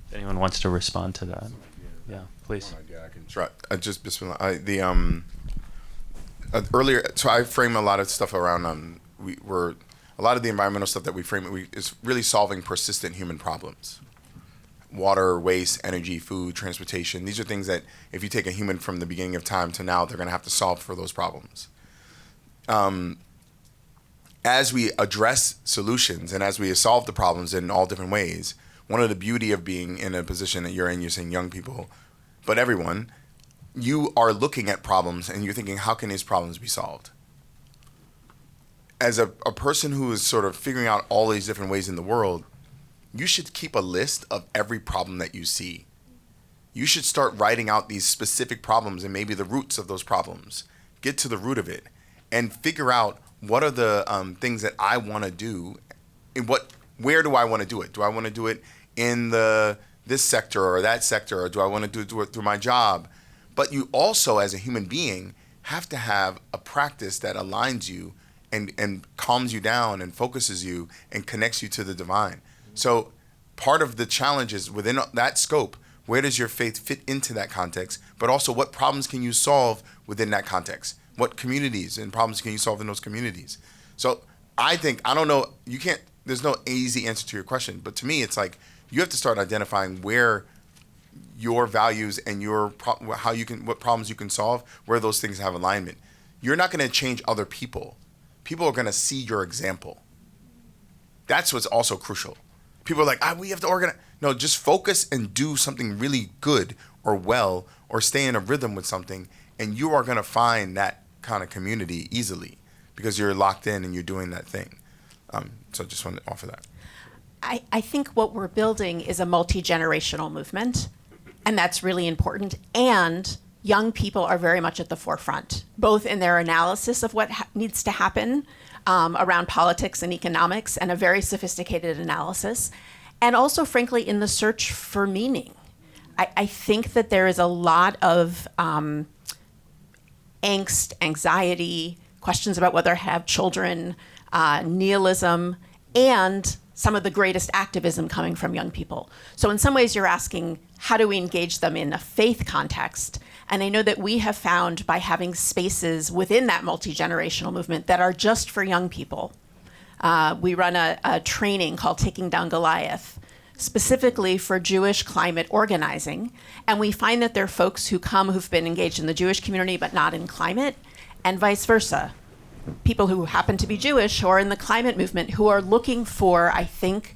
If anyone wants to respond to that? Yeah, please. I can try. Earlier, so I frame a lot of stuff around a lot of the environmental stuff that we frame is really solving persistent human problems. Water, waste, energy, food, transportation. These are things that if you take a human from the beginning of time to now, they're going to have to solve for those problems. As we address solutions and as we solve the problems in all different ways, one of the beauty of being in a position that you're in, you're saying young people, but everyone, you are looking at problems and you're thinking, how can these problems be solved? As a person who is sort of figuring out all these different ways in the world, you should keep a list of every problem that you see. You should start writing out these specific problems and maybe the roots of those problems. Get to the root of it and figure out what are the things that I want to do. Where do I want to do it? Do I want to do it in this sector or that sector, or do I want to do it through my job? But you also, as a human being, have to have a practice that aligns you and calms you down and focuses you and connects you to the divine. So part of the challenge is within that scope, where does your faith fit into that context, but also what problems can you solve within that context? What communities and problems can you solve in those communities? So I think, I don't know, there's no easy answer to your question, but to me, it's like you have to start identifying where your values and what problems you can solve, where those things have alignment. You're not going to change other people. People are going to see your example. That's what's also crucial. People are like, we have to organize. No, just focus and do something really good or well, or stay in a rhythm with something, and you are going to find that kind of community easily because you're locked in and you're doing that thing. So just want to offer that. I think what we're building is a multi-generational movement, and that's really important. And young people are very much at the forefront, both in their analysis of what needs to happen around politics and economics, and a very sophisticated analysis, and also, frankly, in the search for meaning. I think that there is a lot of angst, anxiety, questions about whether to have children, nihilism, and some of the greatest activism coming from young people. So in some ways, you're asking, how do we engage them in a faith context? And I know that we have found by having spaces within that multi-generational movement that are just for young people. We run a training called Taking Down Goliath, specifically for Jewish climate organizing. And we find that there are folks who come who've been engaged in the Jewish community but not in climate, and vice versa. People who happen to be Jewish or in the climate movement who are looking for, I think,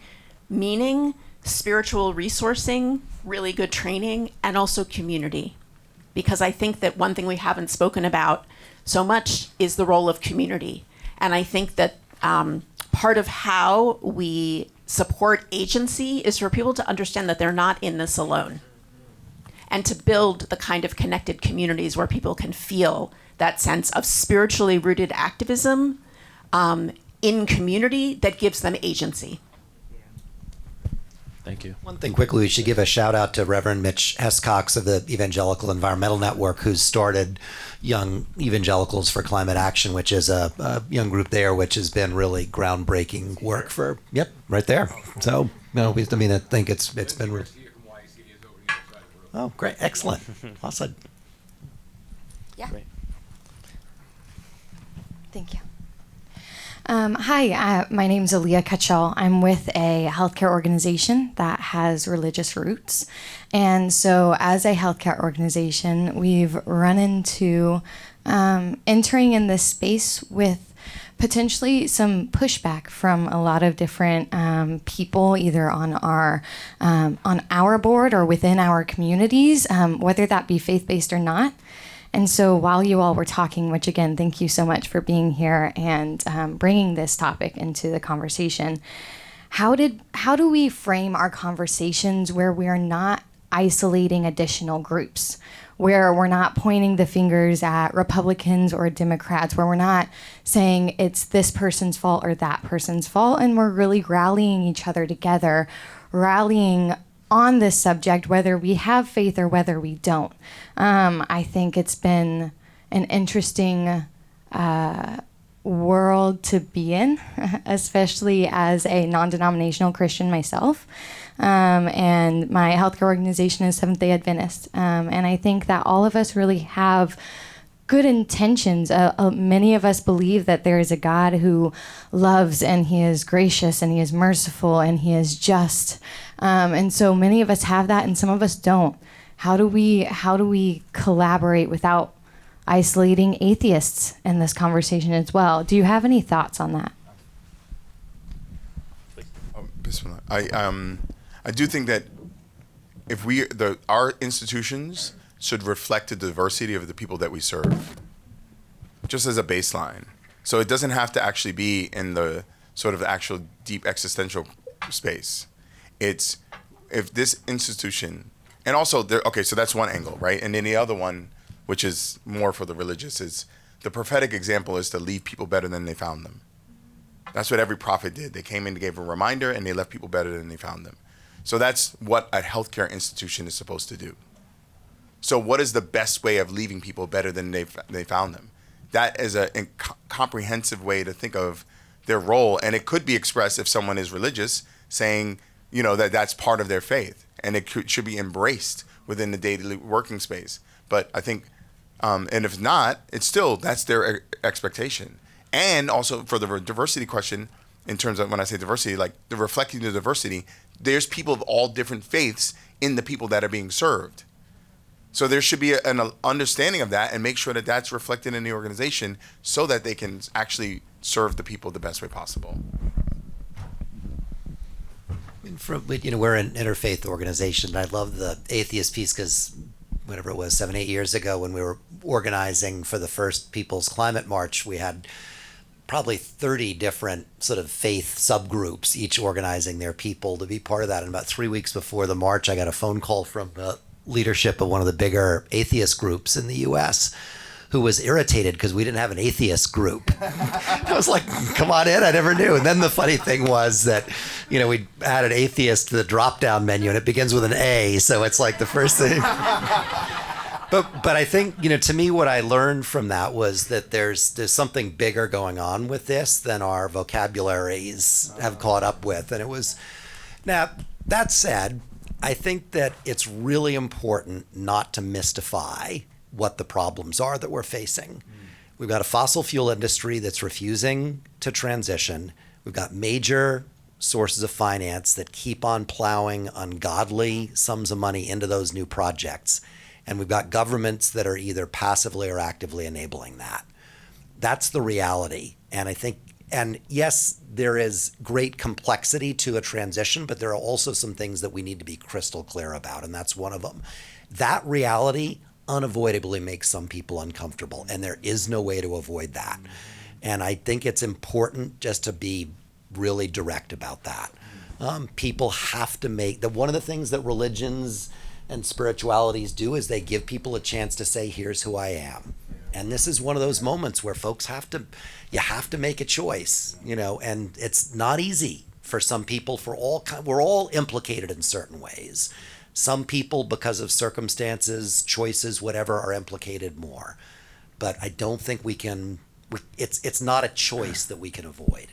meaning, spiritual resourcing, really good training, and also community. Because I think that one thing we haven't spoken about so much is the role of community. And I think that part of how we support agency is for people to understand that they're not in this alone, and to build the kind of connected communities where people can feel that sense of spiritually rooted activism in community that gives them agency. Thank you. One thing quickly, we should give a shout out to Reverend Mitch Hescox of the Evangelical Environmental Network, who's started Young Evangelicals for Climate Action, which is a young group there, which has been really groundbreaking work for, right there. So, I think it's been, oh, great, excellent, awesome. Yeah. Great. Thank you. Hi, my name's Aaliyah Kachal. I'm with a healthcare organization that has religious roots. And so as a healthcare organization, we've run into entering in this space with potentially some pushback from a lot of different people, either on our board or within our communities, whether that be faith-based or not. And so while you all were talking, which again, thank you so much for being here and bringing this topic into the conversation, how do we frame our conversations where we are not isolating additional groups, where we're not pointing the fingers at Republicans or Democrats, where we're not saying it's this person's fault or that person's fault, and we're really rallying each other together, rallying on this subject, whether we have faith or whether we don't. I think it's been an interesting world to be in, especially as a non-denominational Christian myself. And my healthcare organization is Seventh-day Adventist. And I think that all of us really have good intentions. Many of us believe that there is a God who loves, and he is gracious, and he is merciful, and he is just. And so many of us have that, and some of us don't. How do we collaborate without isolating atheists in this conversation as well? Do you have any thoughts on that? I do think that if our institutions should reflect the diversity of the people that we serve, just as a baseline. So it doesn't have to actually be in the sort of actual deep existential space. It's if this institution, and also so that's one angle, right? And then the other one, which is more for the religious, is the prophetic example is to leave people better than they found them. That's what every prophet did. They came in and gave a reminder, and they left people better than they found them. So that's what a healthcare institution is supposed to do. So what is the best way of leaving people better than they found them? That is a comprehensive way to think of their role. And it could be expressed if someone is religious, saying, that's part of their faith. and it should be embraced within the daily working space. But I think, and if not, it's still, that's their expectation. And also for the diversity question, in terms of when I say diversity, like the reflecting the diversity, there's people of all different faiths in the people that are being served. So there should be an understanding of that and make sure that that's reflected in the organization so that they can actually serve the people the best way possible. We're an interfaith organization. I love the atheist piece because whatever it was, 7-8 years ago when we were organizing for the first People's Climate March, we had probably 30 different sort of faith subgroups, each organizing their people to be part of that. And about 3 weeks before the march, I got a phone call from the leadership of one of the bigger atheist groups in the U.S. who was irritated because we didn't have an atheist group. I was like, come on in, I never knew. And then the funny thing was that, we added atheist to the drop-down menu, and it begins with an A, so it's like the first thing. But I think, to me, what I learned from that was that there's something bigger going on with this than our vocabularies have caught up with. And it was, now, that said, I think that it's really important not to mystify what the problems are that we're facing. We've got a fossil fuel industry that's refusing to transition. We've got major sources of finance that keep on plowing ungodly sums of money into those new projects. And we've got governments that are either passively or actively enabling that. That's the reality. And I think, and yes, there is great complexity to a transition, but there are also some things that we need to be crystal clear about, and that's one of them. That reality unavoidably makes some people uncomfortable, and there is no way to avoid that. And I think it's important just to be really direct about that. People have to make, one of the things that religions and spiritualities do is they give people a chance to say, here's who I am. And this is one of those moments where folks have to make a choice, and it's not easy for some people. We're all implicated in certain ways. Some people, because of circumstances, choices, whatever, are implicated more. But I don't think it's not a choice that we can avoid.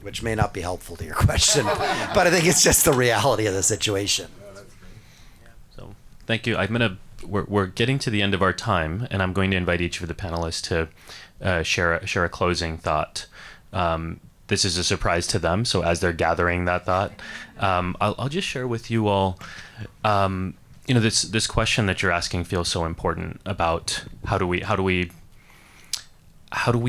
Which may not be helpful to your question, but I think it's just the reality of the situation. So, thank you. We're getting to the end of our time, and I'm going to invite each of the panelists to share a closing thought. This is a surprise to them, so as they're gathering that thought, I'll just share with you all. This question that you're asking feels so important about how do we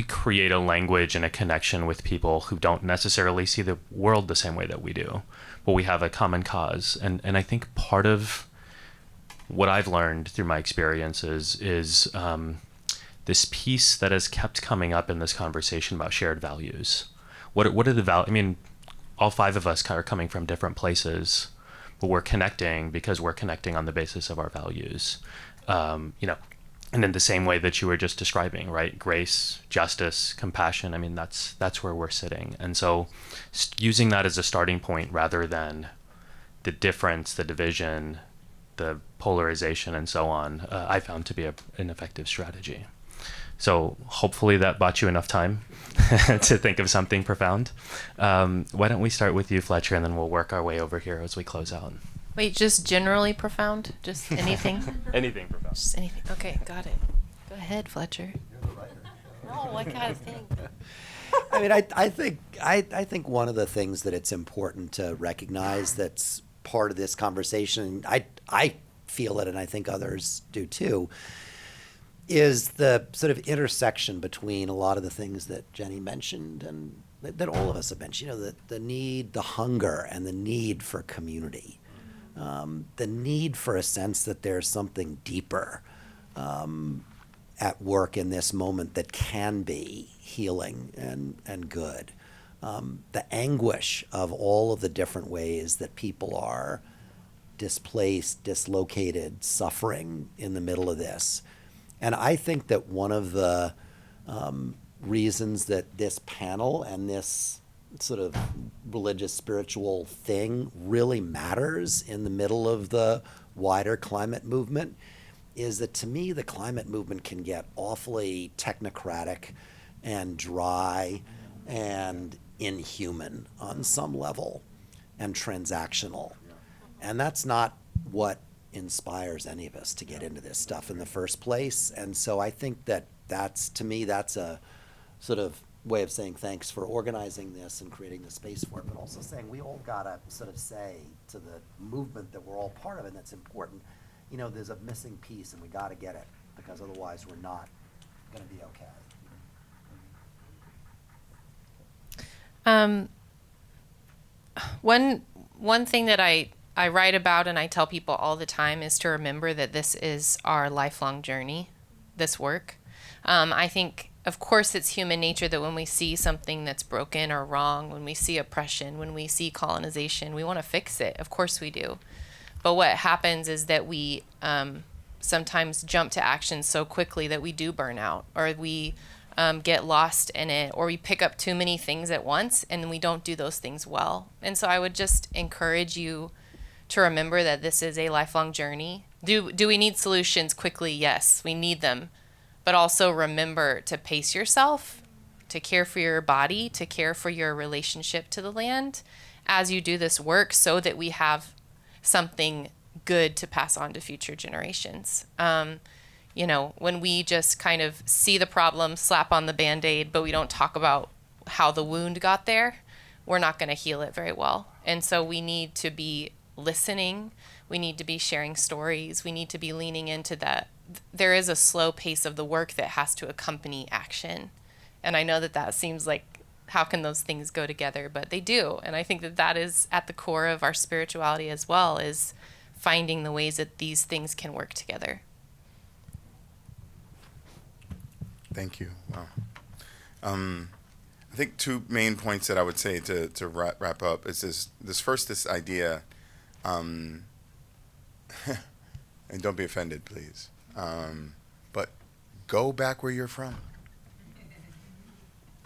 create a language and a connection with people who don't necessarily see the world the same way that we do, but we have a common cause. And I think part of what I've learned through my experiences is this piece that has kept coming up in this conversation about shared values. What are the values? I mean, all five of us are coming from different places, but we're connecting because we're connecting on the basis of our values. And in the same way that you were just describing, right? Grace, justice, compassion. I mean, that's where we're sitting. And so using that as a starting point rather than the difference, the division, the polarization, and so on, I found to be an effective strategy. So hopefully that bought you enough time to think of something profound. Why don't we start with you, Fletcher, and then we'll work our way over here as we close out. Wait, just generally profound? Just anything? Anything profound. Just anything. Okay, got it. Go ahead, Fletcher. You're the writer. No, I gotta think. I mean, I think one of the things that it's important to recognize that's part of this conversation, I feel it, and I think others do too, is the sort of intersection between a lot of the things that Jennie mentioned and that all of us have mentioned. The need, the hunger, and the need for community. The need for a sense that there's something deeper at work in this moment that can be healing and good. The anguish of all of the different ways that people are displaced, dislocated, suffering in the middle of this. And I think that one of the reasons that this panel and this sort of religious spiritual thing really matters in the middle of the wider climate movement is that, to me, the climate movement can get awfully technocratic and dry and inhuman on some level and transactional. And that's not what inspires any of us to get into this stuff in the first place. And so I think that to me, that's a sort of way of saying thanks for organizing this and creating the space for it, but also saying we all gotta sort of say to the movement that we're all part of and that's important, there's a missing piece and we gotta get it, because otherwise we're not gonna be okay. One thing that I write about and I tell people all the time is to remember that this is our lifelong journey, this work. I think, of course, it's human nature that when we see something that's broken or wrong, when we see oppression, when we see colonization, we want to fix it. Of course we do. But what happens is that we sometimes jump to action so quickly that we do burn out, or we get lost in it, or we pick up too many things at once and we don't do those things well. And so I would just encourage you to remember that this is a lifelong journey. Do we need solutions quickly? Yes, we need them. But also remember to pace yourself, to care for your body, to care for your relationship to the land as you do this work, so that we have something good to pass on to future generations. When we just kind of see the problem, slap on the Band-Aid, but we don't talk about how the wound got there, we're not going to heal it very well. And so we need to be listening. We need to be sharing stories. We need to be leaning into that. There is a slow pace of the work that has to accompany action. And I know that seems like, how can those things go together? But they do. And I think that is at the core of our spirituality as well, is finding the ways that these things can work together. Thank you. Wow. I think two main points that I would say to wrap up is this idea, and don't be offended, please. But go back where you're from.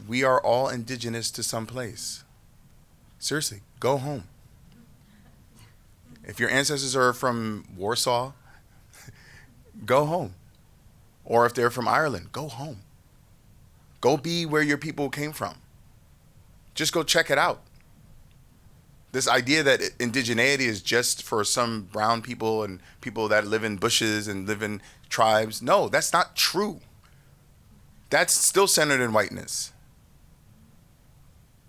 We are all indigenous to some place. Seriously, go home. If your ancestors are from Warsaw, go home. Or if they're from Ireland, go home. Go be where your people came from. Just go check it out. This idea that indigeneity is just for some brown people and people that live in bushes and live in tribes. No, that's not true. That's still centered in whiteness.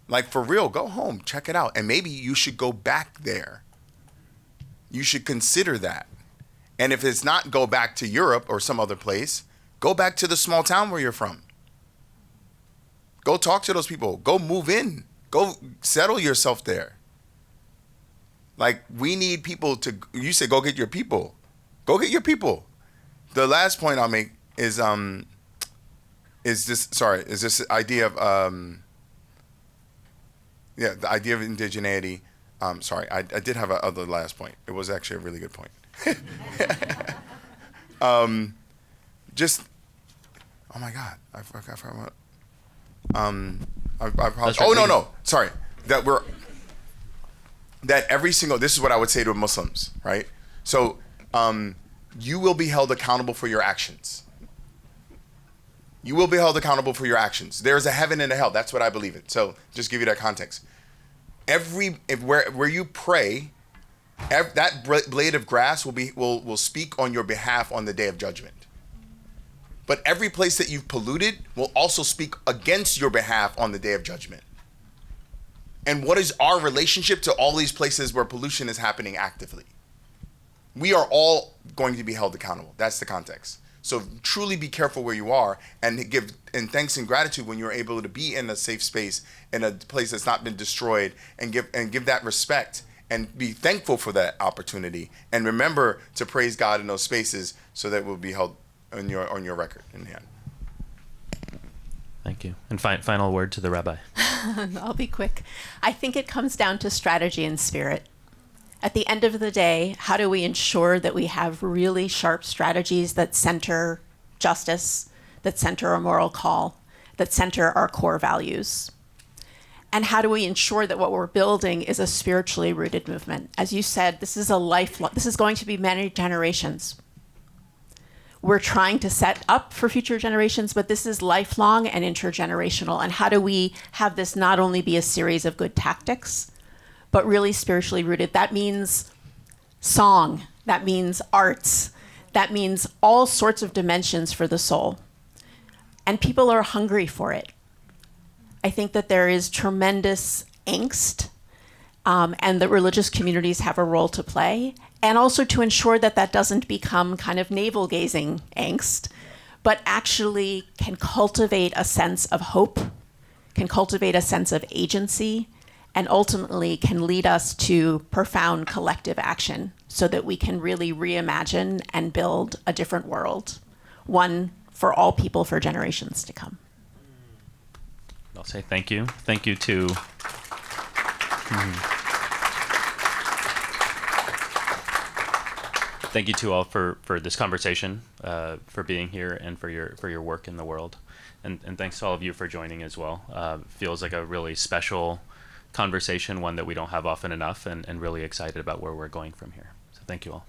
Like, for real, go home, check it out. And maybe you should go back there. You should consider that. And if it's not go back to Europe or some other place, go back to the small town where you're from. Go talk to those people. Go move in. Go settle yourself there. Like, we need people to, you say go get your people. Go get your people. The last point I'll make is this idea of, the idea of indigeneity. Sorry, I did have a other last point. It was actually a really good point. Oh my God, I forgot what. I probably. Oh no, sorry. This is what I would say to Muslims, right? So, you will be held accountable for your actions. You will be held accountable for your actions. There's a heaven and a hell. That's what I believe in. So, just give you that context. Where you pray, that blade of grass will speak on your behalf on the day of judgment. But every place that you've polluted will also speak against your behalf on the day of judgment. And what is our relationship to all these places where pollution is happening actively? We are all going to be held accountable. That's the context. So truly be careful where you are, and give thanks and gratitude when you're able to be in a safe space, in a place that's not been destroyed, and give that respect and be thankful for that opportunity. And remember to praise God in those spaces so that we'll be held on your record in the end. Thank you. And final word to the rabbi. I'll be quick. I think it comes down to strategy and spirit. At the end of the day, how do we ensure that we have really sharp strategies that center justice, that center a moral call, that center our core values? And how do we ensure that what we're building is a spiritually rooted movement? As you said, this is going to be many generations. We're trying to set up for future generations, but this is lifelong and intergenerational. And how do we have this not only be a series of good tactics, but really spiritually rooted? That means song, that means arts, that means all sorts of dimensions for the soul. And people are hungry for it. I think that there is tremendous angst, and that religious communities have a role to play, and also to ensure that that doesn't become kind of navel-gazing angst, but actually can cultivate a sense of hope, can cultivate a sense of agency, and ultimately can lead us to profound collective action so that we can really reimagine and build a different world, one for all people for generations to come. I'll say thank you. Thank you to thank you to all for this conversation, for being here, and for your work in the world, and thanks to all of you for joining as well. Feels like a really special conversation, one that we don't have often enough, and really excited about where we're going from here. So thank you all.